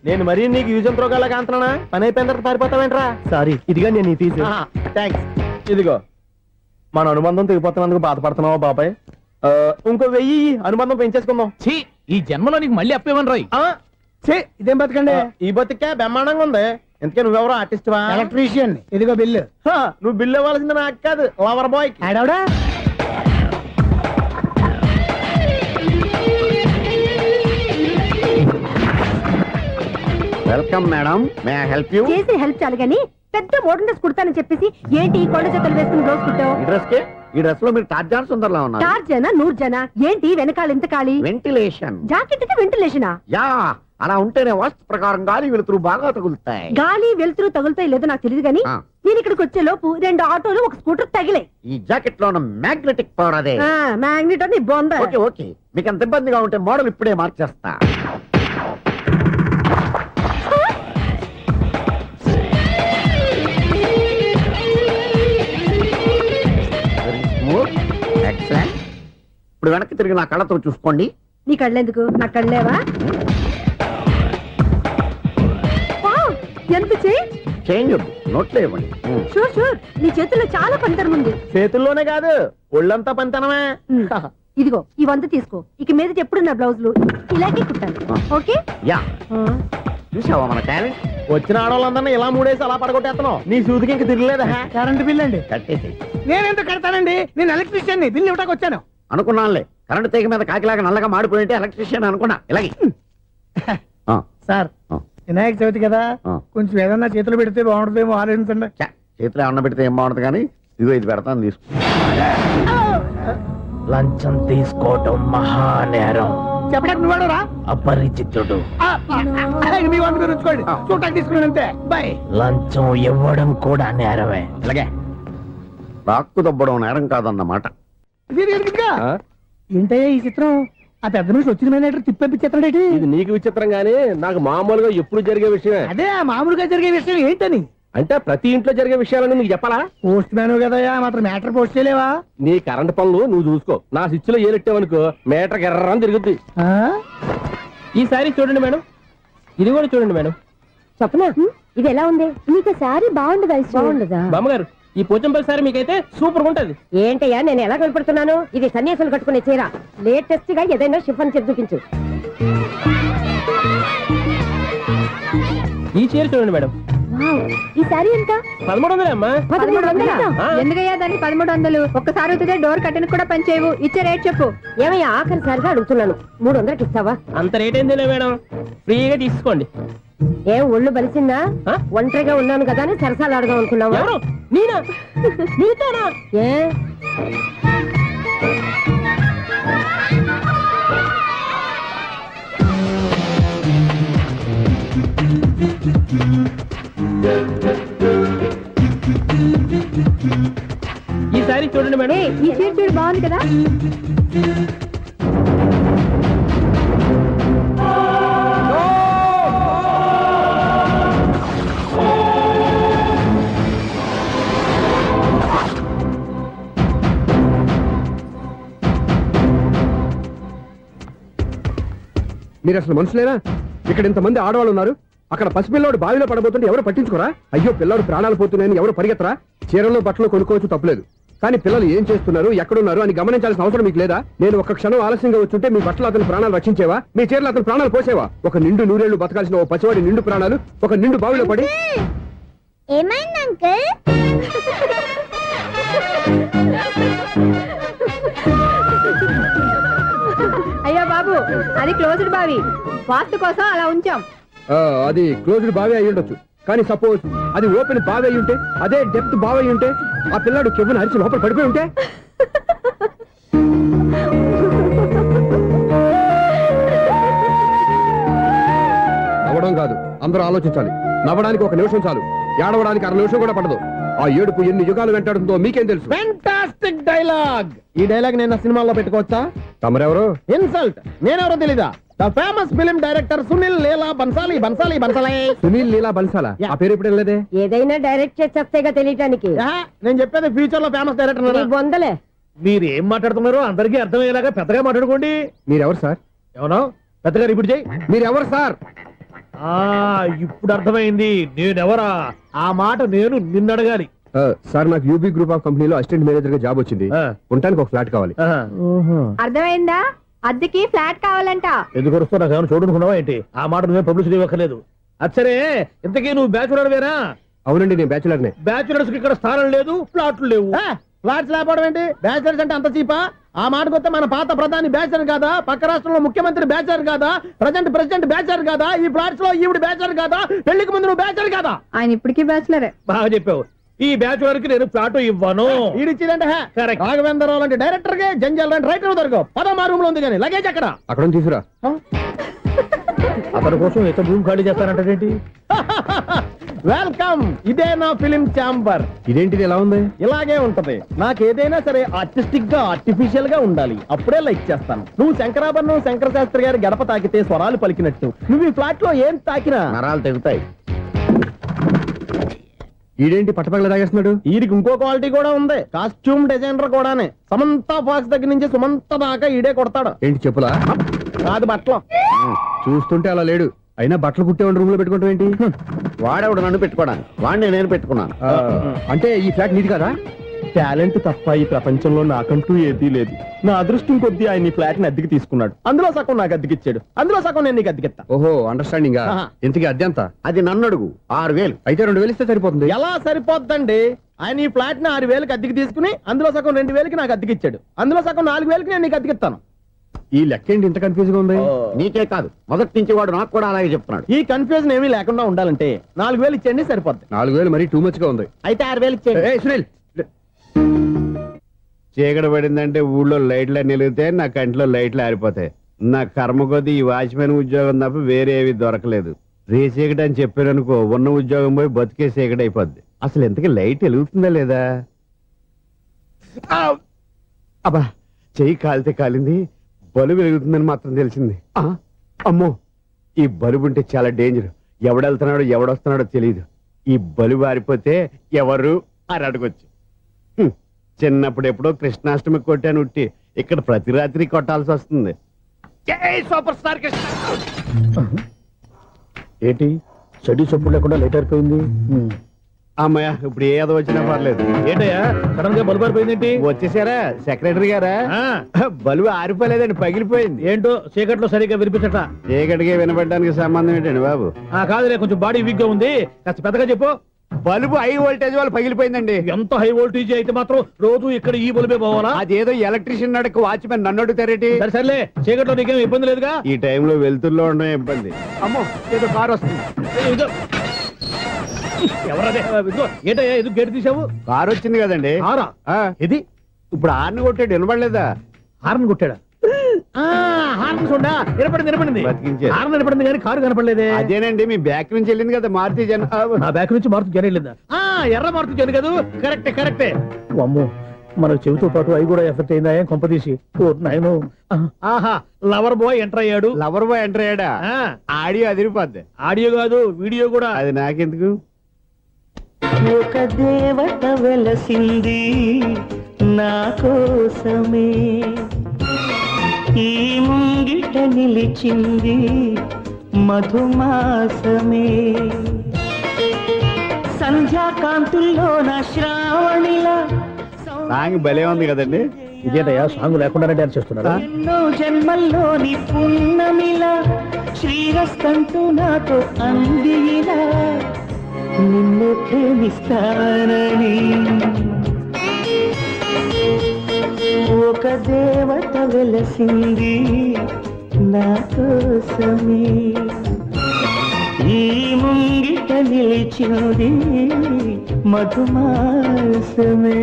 S11: నేను మరీ నీకు యూజ్ ఎంతో గల కాంతనా? పని అయిపోయిన తర్వాత పారిపోతావేంట్రా? సారీ, ఇదిగా నేను ఫీజు. థ్యాంక్స్. ఇదిగో మన అనుబంధం తెగిపోతున్నందుకు బాధపడుతున్నావా బాబాయ్? ఇంకో 1000 అనుబంధం పెంచేసుకుందాం.
S10: ఈ జన్మలో నీకు మళ్ళీ అప్పేమని రాయి.
S11: ఇదేం బతకండి? ఈ బతికే బ్రహ్మాండంగా ఉంది. ఎందుకే నువ్వెవరో ఆర్టిస్ట్ వా? ఎలక్ట్రీషియన్. ఇదిగో బిల్లు. నువ్వు బిల్లు ఇవ్వాల్సింది నాకు కాదు, లవర్ బాయ్. ఆడవడా?
S3: Welcome madam, may I help you?
S12: చేసి హెల్ప్ చాలు గాని పెద్ద మోడల్ డ్రెస్ కుడతానని చెప్పేసి ఏంటి ఈ కొండ జతలు వేసుకుని రోజు కుట్టావు?
S3: ఈ డ్రెస్ లో మీరు టార్జాన్ సుందర్లా ఉన్నారు.
S12: టార్జనా 100 జనా? ఏంటి వెనకాల ఇంత ఖాళీ?
S3: వెంటిలేషన్.
S12: జాకెట్ కి వెంటిలేషనా?
S3: యా, అలా ఉంటేనే వాస్తు ప్రకారం గాలి వెలుతురు బాగా తగులుతాయి.
S12: గాలి వెలుతురు తగులుతాయి లేదో నాకు తెలియదు గానీ నేను ఇక్కడికి వచ్చే లోపు 2 ఆటోలు 1 స్కూటర్ తగిలే.
S3: ఈ జాకెట్ లో ఉన్న మ్యాగ్నెటిక్ పవర్ అదే.
S12: మ్యాగ్నెట్ అని బొంద.
S3: ఓకే ఓకే, మీకు అంత ఇబ్బందిగా ఉంటే మోడల్ ఇప్పుడే మార్చేస్తా.
S10: ఎక్సలెంట్. ఇప్పుడు వెనక్కి తిరిగి నా కళ్ళతో చూసుకోండి.
S12: నీ కళ్ళెందుకు నా కళ్ళేవా? ఎంత చేంజ్.
S10: చేంజ్ వద్దు, నోట్లో ఇవ్వండి.
S12: షూర్ షూర్, నీ చేతుల్లో చాలా పంతరం ఉంది.
S6: చేతుల్లోనే కాదు ఒళ్ళంతా పంతనమే.
S12: ఇదిగో ఈ 100 తీసుకో. ఇక మీద ఎప్పుడు నా బ్లౌజులు ఇలాగే కుట్టాను. ఓకే?
S10: యా, చూసావా మన టాలెంట్?
S6: వచ్చిన ఆడవాళ్ళందరినీ ఇలా మూడేసి అలా పడగొట్టేస్తున్నావు. నీ సూదికి ఇంక తిరగలేదా?
S11: కరెంట్ బిల్ అండి.
S10: కట్టేసి
S11: నేనెందుకు కడతానండి? నేను ఎలక్ట్రీషియన్ ని, బిల్ ఇవ్వడానికి వచ్చాను.
S10: అనుకున్నానులే, కరెంట్ తీగ మీద కాకిలాగా నల్లగా మాడిపోయింటే ఎలక్ట్రీషియన్ అనుకున్నా. ఇలాగే
S11: సార్, వినాయక చవితి కదా, కొంచెం ఏదన్నా చేతులు పెడితే బాగుంటుందేమో ఆలోచించండి.
S10: చేతిలో అన్న పెడితే ఏం బాగుంటుంది కానీ ఇదిగో ఇది పెడతాను, తీసుకో.
S6: లంచం తీసుకోవటం మహానేరం.
S11: చెప్పడానికి నువ్వాడరా?
S6: అపరిచితుడు.
S11: మీ వంట మీరు ఉంచుకోండి, చూడటానికి తీసుకున్నాను అంతే. బాయ్.
S6: లంచం ఇవ్వడం కూడా నేరమే.
S10: ఇలాగే రాక్కు దబ్బడం నేరం కాదన్నమాట.
S11: ఏంటయ్యా ఈ చిత్రం? ఆ పెద్ద మనిషి వచ్చిన మేనేటర్ తిప్పించేస్తాడేటి?
S6: ఇది నీకు విచిత్రం గానీ నాకు మామూలుగా ఎప్పుడు జరిగే విషయమే.
S11: అదే మామూలుగా జరిగే విషయం ఏంటని?
S6: అంటే ప్రతి ఇంట్లో జరిగే విషయాలను నీకు చెప్పాలా?
S11: పోస్ట్ మ్యాన్ కదయ్యా, మాత్రం మ్యాటర్ పోస్ట్ చేయలేవా?
S6: నీ కరెంట్ పనులు నువ్వు చూసుకో. నా స్విచ్ లో ఏలెట్టావనుకో మీటర్ ఎర్రని తిరుగుద్ది. ఈసారి చూడండి మేడం, ఇది కూడా చూడండి మేడం.
S12: చెప్పనా? ఇది ఎలా ఉంది? నీకు సారీ బాగుండదా? బాగుండదా?
S6: బామ్మగారు, ఈ పోచంపల్లి సారీ మీకైతే సూపర్ ఉంటది.
S12: ఏంటయ్యా నేను ఎలా కనపడుతున్నాను? ఇది సన్యాసులు కట్టుకునే చీర. లేటెస్ట్ గా ఏదైనా షిఫన్ చేసి చూపించు.
S6: ఈ చీర చూడండి మేడం.
S12: ఈ సారీ ఎంత?
S6: 1300 అమ్మా.
S12: 1300? ఎందుకయ్యా దానికి 1300? ఒక్కసారి అవుతుందే డోర్ కట్టెన్ కూడా పనిచేయవు. ఇచ్చే రేట్ చెప్పు. ఏమయ్యా ఆఖరిసారిగా అడుగుతున్నాను, 300కి ఇస్తావా?
S6: అంత రేట్ ఏందిలే మేడం, ఫ్రీగా తీసుకోండి.
S12: ఏం ఒళ్ళు బలిసిందా? ఒంటరిగా ఉన్నాను కదా అని సరసాలు అడదాం అనుకున్నావా?
S6: ఎవరు? నేనా? నీతోనా?
S12: ఏ
S6: ఈ సారీ చూడండి మేడం.
S12: ఈ చీర చూడు, బాగుంది కదా?
S6: మీరు అసలు మనుషులేనా? ఇక్కడ ఇంతమంది ఆడవాళ్ళు ఉన్నారు, అక్కడ పసిపిల్లాడు బావిలో పడబోతుంటే ఎవరు పట్టించుకోరా? అయ్యో పిల్లాడు ప్రాణాలు పోతున్నాయని ఎవరు పరిగెత్తరా? చీరలో బట్టలు కొనుక్కోవచ్చు, తప్పులేదు. కానీ పిల్లలు ఏం చేస్తున్నారు, ఎక్కడున్నారు అని గమనించాల్సిన అవసరం మీకు లేదా? నేను ఒక క్షణం ఆలస్యంగా వచ్చుంటే మీ బట్టలు అతని ప్రాణాలు రక్షించేవా? మీ చీరలు అతని ప్రాణాలు పోసేవా? ఒక నిండు నూరేళ్లు బతకాల్సిన ఓ పసివాడి నిండు ప్రాణాలు ఒక నిండు బావిలో పడి.
S12: ఏమైంది అంకుల్? అయ్యో బాబు, అది క్లోజ్డ్ బావి, వాస్తు కోసం అలా ఉంచాం.
S6: అది క్లోజ్డ్ బావి అయి ఉండొచ్చు, కానీ సపోజ్ అది ఓపెన్ బావి అయి ఉంటే, అదే డెప్త్ బావి అయి ఉంటే, ఆ పిల్లాడు కెవ్వును అరిచి లోపల పడిపోయి ఉంటే? నవ్వడం కాదు, అందరూ ఆలోచించాలి. నవ్వడానికి 1 నిమిషం చాలు, ఏడవడానికి 1/2 నిమిషం కూడా పడదు. ఆ ఏడుపు ఎన్ని యుగాలు వెంటాడుతుందో మీకేం తెలుసు?
S11: Fantastic dialogue. ఈ డైలాగ్ నేను సినిమాలో పెట్టుకోవచ్చా?
S6: తమరెవరు?
S11: ఇన్సల్ట్. నేనెవరో తెలీదా? The famous film director Sunil Leela Bhansali.
S6: Sunil Leela బన్సాలా? ఆ పేరు ఇప్పుడు లేదే.
S12: ఏదైనా డైరెక్ట్ చేసేస్తేగా తెలియటానికి.
S11: నేను చెప్పేది ఫ్యూచర్ లో ఫేమస్ డైరెక్టర్.
S12: బొందలే.
S11: మీరు ఏం మాట్లాడుతున్నారో అందరికీ అర్థమయ్యేలాగా పెద్దగా మాట్లాడుకోండి.
S6: మీరెవరు సార్?
S11: ఎవరో పెద్దగా రిపీట్ చేయి.
S6: మీరెవరు సార్?
S11: ఇప్పుడు అర్థమైంది నేనెవరా. ఆ మాట నేను నిన్నడగాలి.
S6: సార్, నాకు యూబీ గ్రూప్ ఆఫ్ కంపెనీలో అసిస్టెంట్ మేనేజర్ గా జాబ్ వచ్చింది. ఉండటానికి ఒక ఫ్లాట్ కావాలి.
S12: అర్థమైందా? అద్దెకి ఫ్లాట్ కావాలంట.
S11: ఎందుకు వస్తున్నా నాకు ఏమైనా చూడనుకున్నావా ఏంటి? ఆ మాట నువ్వే పబ్లిసిటీ ఇవ్వక్కర్లేదు. అచ్చరే, ఇంతకీ నువ్వు బ్యాచులర్ వేరా?
S6: అవునండి, నేను బ్యాచులర్నే.
S11: బ్యాచులర్స్ కి ఇక్కడ స్థానం లేదు, ఫ్లాట్లు లేవు. ఫ్లాట్స్ లేకపోవడం ఏంటి? బ్యాచులర్స్ అంటే అంత చీపా? ఆ మాటకొస్తే మన పాత ప్రధాని బ్యాచర్ కాదా? పక్క రాష్ట్రంలో ముఖ్యమంత్రి బ్యాచర్ కాదా? ప్రెసిడెంట్ బ్యాచర్ కాదా? ఈ ఫ్లాట్స్ లో ఈవిడ బ్యాచర్ కాదా? పెళ్లికి ముందు నువ్వు బ్యాచర్ కాదా?
S12: ఆయన ఇప్పటికీ బ్యాచులరే.
S11: బాగా చెప్పావు. ఈ బ్యాచులర్ కి నేను ఫ్లాట్ ఇవ్వను. ఇడిచిందంటే రాఘవేంద్రరావు లాంటి డైరెక్టర్ కి జంజల్ లాంటి రైటర్ దొరకవు. 10వ రూమ్ లో ఉంది కానీ లగేజ్ అక్కడ
S6: తీసుకురా.
S11: అతని కోసం ఎంత రూమ్ ఖాళీ చేస్తానంటే వెల్కమ్. ఇదే నా ఫిలిం ఛాంబర్.
S6: ఇదేంటిది ఎలా ఉంది?
S11: ఇలాగే ఉంటది. నాకు ఏదైనా సరే ఆర్టిస్టిక్ గా ఆర్టిఫిషియల్ గా ఉండాలి, అప్పుడే లైక్ చేస్తాను. నువ్వు శంకరాభరణం శంకర శాస్త్రి గారి గడప తాకితే స్వరాలు పలికినట్టు నువ్వు ఈ ఫ్లాట్ లో ఏం తాకినా
S3: నరాలు తెగుతాయి.
S6: ఈడేంటి పట్టపగల తాగేస్తున్నాడు?
S11: వీరికి ఇంకో క్వాలిటీ కూడా ఉంది, కాస్ట్యూమ్ డిజైనర్ కూడానే. సమంత ఫాక్స్ దగ్గర నుంచి సుమంత దాకా ఈడే కొడతాడు.
S6: ఏంటి చెప్పులా?
S11: కాదు బట్టలు.
S6: చూస్తుంటే అలా లేడు. అయినా బట్టలు కుట్టేవాడి రూమ్ లో పెట్టుకుంటాం ఏంటి?
S10: వాడేవాడు నన్ను పెట్టుకోవడానికి, వాడిని నేను పెట్టుకున్నాను.
S6: అంటే ఈ ఫ్లాట్ నీది కదా?
S11: టాలెంట్ తప్ప ఈ ప్రపంచంలో నాకంటూ ఏదీ లేదు. నా అదృష్టం కొద్దీ ఆయన ఈ ఫ్లాట్ ని అద్దెకి తీసుకున్నాడు. అందులో సగం నాకు అద్దెకిచ్చాడు, అందులో సగం నేను నీకు అద్దెకిస్తా.
S6: ఓహో, అండర్స్టాండింగ్. ఇంతకీ అద్దె ఎంత?
S10: అది నన్ను అడుగు. 6,000.
S6: అయితే 2,000 ఇస్తే సరిపోతుంది.
S11: ఎలా సరిపోద్దండి? ఆయన ఈ ఫ్లాట్ ని 6,000కి అద్దెకి తీసుకుని అందులో సగం 2,000కి నాకు అద్దెకిచ్చాడు, అందులో సగం 4,000కి నేను నీకు అద్దెకిస్తాను.
S6: ఈ లెక్క ఏంటి ఇంత కన్ఫ్యూజ్ గా ఉంది?
S10: నీకే కాదు, మొదటి నుంచి వాడు నాకు కూడా అలాగే చెప్తున్నాడు.
S11: ఈ కన్ఫ్యూజన్ ఏమీ లేకుండా ఉండాలంటే 4,000 ఇచ్చేయండి, సరిపోద్ది.
S6: 4,000 మరీ టూ మచ్ గా ఉంది.
S11: అయితే 6,000 ఇచ్చేయండి.
S6: ఏయ్, సునీల్,
S10: చీకటి పడిందంటే ఊళ్ళో లైట్లు నిలిగితే నా కంట్లో లైట్లు ఆరిపోతాయి. నా కర్మ కొద్దీ ఈ వాచ్మెన్ ఉద్యోగం తప్ప వేరే ఏవి దొరకలేదు. రేసీకటి అని చెప్పారనుకో, ఉన్న ఉద్యోగం పోయి బతికే చీకటి అయిపోద్ది. అసలు ఎంతకీ లైట్ వెలుగుతుందా లేదా? అబ్బా, చెయ్యి కాలితే కాలింది, బలుబు వెలుగుతుందని మాత్రం తెలిసింది. అమ్మో, ఈ బలుబు ఉంటే చాలా డేంజర్. ఎవడెళ్తున్నాడో ఎవడొస్తున్నాడో తెలియదు. ఈ బలుబు ఆరిపోతే ఎవరు అని అడగొచ్చు. చిన్నప్పుడు ఎప్పుడో కృష్ణాష్టమి కొట్టాను ఉట్టి, ఇక్కడ ప్రతి రాత్రి కొట్టాల్సి వస్తుంది. జై సూపర్ స్టార్ కృష్ణ.
S11: ఏంటి చెడు చప్పుడు లేకుండా లేట్ అయిపోయింది?
S10: అమ్మయ్య, ఇప్పుడు ఏదో వచ్చినా పర్లేదు.
S11: ఏంటయ్యా సడన్ గా బల్బు ఆరిపోయిందేంటి?
S10: వచ్చేసారా సెక్రటరీ గారా? బలుబు ఆరిపోలేదండి, పగిలిపోయింది.
S11: ఏంటో చీకట్లో సరిగ్గా వినిపించట.
S10: చీకటికి వినపడడానికి సంబంధం ఏంటండి బాబు?
S11: కాదులే, కొంచెం బాడీ వీక్ గా ఉంది, కాస్త పెద్దగా చెప్పు.
S10: బల్బు హై వోల్టేజ్ వాళ్ళు పగిలిపోయిందండి.
S11: ఎంత హై వోల్టేజ్ అయితే మాత్రం రోజు ఇక్కడ ఈ బల్బే పోవాలా?
S10: అదేదో ఎలక్ట్రీషియన్ నడక వాచ్మెన్ నన్ను అడుగుతారేటి?
S11: సరే సర్లే, చీకట్లో నీకేం ఇబ్బంది లేదుగా?
S10: ఈ టైంలో వెళ్తుల్లో ఉండడం ఇబ్బంది. అమ్మో, ఏదో కారు వస్తుంది.
S11: ఎవరదే? ఏంటయ్యా ఎందుకు గేట్ తీసావు?
S10: కారు వచ్చింది కదండి.
S11: ఆరా ఇది
S10: ఇప్పుడు హార్న్ కొట్టాడు, వినపడలేదా?
S11: హార్న్ కొట్టాడా? హార్న్ చూడా వినపడింది.
S10: బతికించారు.
S11: హార్న్ వినపడింది కానీ కారు కనపడలేదే.
S10: అదేనండి, మీ బ్యాక్ నుంచి వెళ్ళింది కదా మారుతి జన.
S11: ఆ బ్యాక్ నుంచి మారుతి జన వెళ్ళిందా? ఎర్ర మారుతి జన కదా? కరెక్టే. అమ్మో, మనకు చెవితో పాటు అవి కూడా ఎఫెక్ట్ అయిందా? ఏం కొంపదీసి నాయను. ఆహా, లవర్ బాయ్ ఎంటర్ అయ్యాడు.
S10: లవర్ బాయ్ ఎంటర్ అయ్యాడా? ఆడియో అదిరిపోద్ది.
S11: ఆడియో కాదు, వీడియో కూడా.
S10: అది నాకెందుకు?
S13: ఒక దేవత వెలసింది నా కోసమే, ఈ ముంగిట నిలిచింది మధుమాసమే, సంధ్యాకాంతుల్లో నా శ్రావణిలా.
S10: సాంగ్ భలే ఉంది కదండి.
S11: ఇదేటయ్యా సాంగ్ లేకుండానే డాన్స్ చేస్తున్నారా?
S13: ఎన్నో జన్మల్లోని పున్నమిలా శ్రీరస్తంటూ నాతో అందిలా, నిన్ను ప్రేమిస్తానని ఒక దేవత వెలసింది నా కోసమే, ఈ ముంగిట నిలిచింది మధుమాసమే.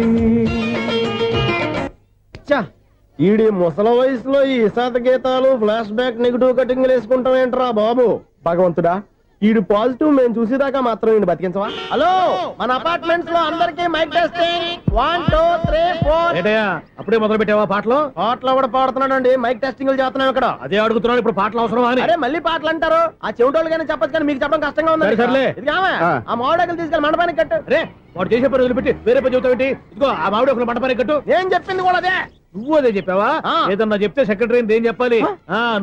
S11: ఈడి ముసల వయసులో ఈ ఇసాత గీతాలు, ఫ్లాష్ బ్యాక్, నెగిటివ్ కటింగ్ వేసుకుంటాం ఏంట్రా బాబు? భగవంతుడా, ఈడు పాజిటివ్ మేము చూసేదాకా మాత్రం ఈయన బతికించవా? హలో, మన అపార్ట్మెంట్స్ లో అందరికీ మైక్ టెస్టింగ్. 1 2 3 4. ఏటయ్యా అప్పుడే మొదలు పెట్టావా పాటలు? పాటలు కూడా పాడుతున్నాడు, మైక్ టెస్టింగ్ చేస్తున్నాం ఇక్కడ. అదే అడుగుతున్నాడు, ఇప్పుడు పాటలు అవసరమా అని. అరే మళ్ళీ పాటలు అంటారు, ఆ చెవిటోళ్ళు కానీ చెప్పచ్చు, కానీ మీకు చెప్పడం కష్టంగా ఉంది. సర్లే, ఇది ఆ మామిడాకులు తీసుకెళ్ళి మండపానికి కట్టు. రే, వాడు చేసే పని వదిలిపెట్టి వేరే పని చెబుతావు ఏంటి? ఇదిగో ఆ మామిడాకులు మండపానికి కట్టు. నేను చెప్పింది కూడా అదే. నువ్వు అదే చెప్పావా? ఏదన్నా చెప్తే సెక్రటరీ ఏం చెప్పాలి?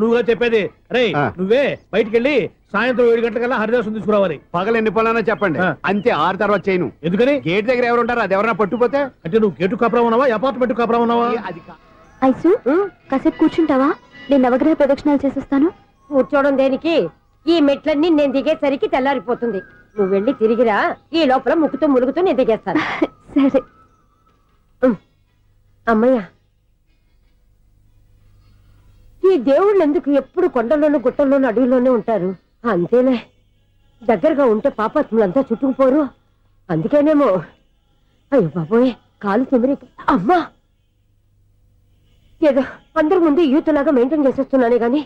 S11: నువ్వుగా చెప్పేది. రే, నువ్వే బయటికి వెళ్ళి సాయంత్రం 7 గంటలకల్లా హరిదాసు తీసుకురావాలి.
S10: పగలు ఎన్ని పనులైనా చెప్పండి, అంతే. 6 తర్వాత చేయను.
S11: ఎందుకని?
S10: గేట్ దగ్గర ఎవరు ఉంటారు, అది ఎవరైనా పట్టుకుపోతే.
S11: అంటే నువ్వు గేటు కాపురా ఉన్నావా, అపార్ట్మెంట్ కాపురా ఉన్నావా?
S12: ఐసు, కాసేపు కూర్చుంటావా? నేను నవగ్రహ ప్రదక్షిణాలు చేసేస్తాను.
S13: కూర్చోవడం దేనికి? ఈ మెట్లన్నీ నేను దిగేసరికి తెల్లారిపోతుంది. నువ్వు వెళ్ళి తిరిగిరా, ఈ లోపల ముక్కుతూ ములుగుతూ నేను దిగేస్తాను.
S12: సరే.
S13: అమ్మయ్య, ఈ దేవుళ్ళు ఎందుకు ఎప్పుడు కొండల్లోనూ గుట్టల్లోనూ అడవిలోనే ఉంటారు? అంతేలే, దగ్గరగా ఉంటే పాపాత్ములంతా చుట్టుకుపోరు. అందుకేనేమో. అయ్యో బాబోయ్, కాలు తిమిరి. అమ్మా, ఏదో అందరి ముందు యూత్లాగా మెయింటైన్ చేసేస్తున్నానే గాని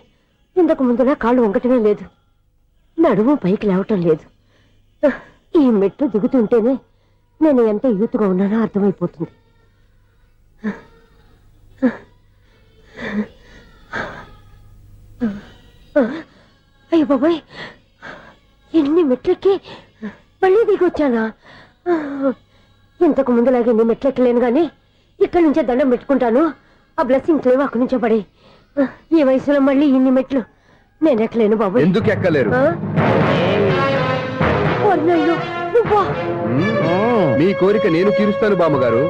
S13: ఇంతకు ముందులా కాళ్ళు వంగటమే లేదు, నడుము పైకి లేవటం లేదు. ఈ మెట్లు దిగుతుంటేనే నేను ఎంత యూత్గా ఉన్నానో అర్థమైపోతుంది. అయ్యో బాబాయ్, ఎన్ని మెట్లకి మళ్ళీ దిగొచ్చానా? ఇంతకు ముందులాగే నేను మెట్లెక్కలేను గాని ఇక్కడి నుంచే దండం పెట్టుకుంటాను. ఆ బ్లెస్సింగ్స్ లేవు అక్కడి నుంచే పడి. ఈ వయసులో మళ్ళీ ఇన్ని మెట్లు నేను ఎక్కలేను బాబు.
S6: ఎందుకు ఎక్కలేరు?
S13: నువ్వా?
S6: మీ కోరిక నేను తీరుస్తాను బామ్మగారు.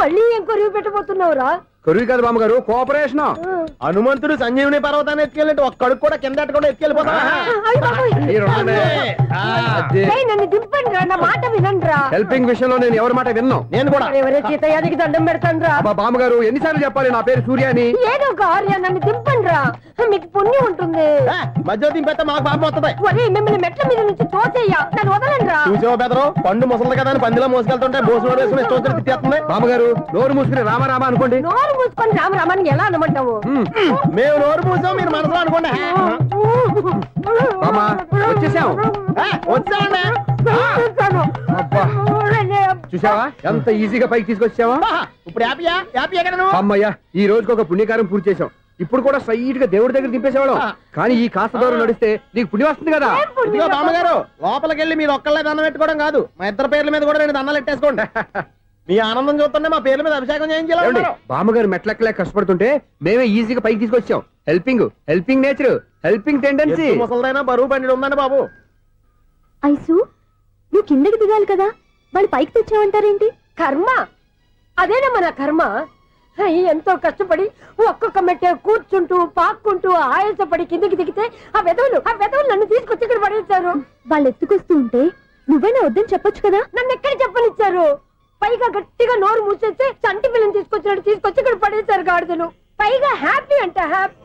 S13: మళ్ళీ ఏం కొరివి పెట్టబోతున్నావురా?
S6: కొరివి కాదు బామ్మగారు, కోఆపరేషన్.
S11: హనుమంతుడు సంజీవుని పర్వతాన్ని ఎత్తుకెళ్ళి ఒక్కడికి కూడా కింద ఎట్టకుండా ఎత్తుకెళ్ళిపోతా.
S13: నన్ను దింపండి రా, నా మాట వినండి రా.
S6: హెల్పింగ్ విషయంలో నేను ఎవరి మాట విన్నాను.
S11: నేను కూడా
S13: ఎవరే సీతయ్యానికి దండం పెడతాను రా.
S6: బామ్మగారు ఎన్నిసార్లు చెప్పాలి నా పేరు సూర్య అని?
S13: ఏదో ఒక ఆర్య నన్ను దింపండి రా, మీకు పుణ్యం ఉంటుంది.
S11: మధ్య దింపేస్తే మాకు పాపం వస్తుంది.
S13: ఒరే మిమ్మల్ని మెట్ల మీద నుంచి తోసేయ్యా, నన్ను వదలండి రా.
S11: చూసావా బెదరు, పండు ముసలి కదా అని పందిలో మోసుకెళ్తుంటే మోసులో వేసుకుని ఇష్టం తిట్టేస్తుంది.
S6: బామ్మగారు నోరు మూసుకుని రామారామ అనుకోండి.
S13: నోరు మూసుకొని రామరామాన్ని ఎలా అనమంటావు?
S11: మేము నోరు మూసాం, మీరు మనసులో అనుకోండి.
S6: బామ్మ వచ్చేసాం.
S11: వచ్చానండి.
S6: అబ్బా చూసావా ఎంత ఈజీగా పైకి తీసుకొచ్చావా?
S11: ఇప్పుడు హ్యాపీయా? హ్యాపీయా కదా నువ్వు?
S6: అమ్మయ్యా ఈ రోజుకి ఒక పుణ్యకారం పూర్తి చేసాం. ఇప్పుడు కూడా స్ట్రైట్ గా దేవుడి దగ్గర దింపేసేవాళ్ళం. కానీ ఈ కాస్త దూరం నడిస్తే నీకు పుణ్యం వస్తుంది కదా.
S11: ఇదిగో బామ్మగారు, లోపలికి వెళ్ళి మీరు ఒక్కళ్ళే దండం పెట్టుకోవడం కాదు, మా ఇద్దరు పేర్ల మీద కూడా నేను దండాలు పెట్టేసుకోండి. మీ ఆనందం చూస్తుంటే మా పేర్ల మీద అభిషేకం చేయించాలి.
S6: బామ్మగారు మెట్లెక్కలే కష్టపడుతుంటే మేమే ఈజీగా పైకి తీసుకొచ్చాం. Helping nature, helping tendency.
S11: ముసలైనా బరువు బండి ఉందండి బాబు.
S12: ఐసు నువ్వు కిందకి దిగాలి కదా, వాళ్ళు పైకి తెచ్చావంటారేంటి?
S13: కర్మ అదేనమ్మా నా కర్మ. ఎంతో కష్టపడి ఒక్కొక్క మెట్టే కూర్చుంటూ పాక్కుంటూ ఆయాసపడి కిందికి దిగితే ఆ వెధవులు నన్ను తీసుకొచ్చి ఇక్కడ పడేశారు.
S12: వాళ్ళు ఎత్తుకొస్తూ ఉంటే నువ్వైనా వద్దని చెప్పొచ్చు కదా.
S13: నన్ను ఎక్కడ చెప్పనిచ్చారు? పైగా గట్టిగా నోరు మూసేస్తే చంటి పిల్లని తీసుకొచ్చినట్టు తీసుకొచ్చి ఇక్కడ పడేశారు గాడిదలు. పైగా హ్యాపీ అంటే హ్యాపీ.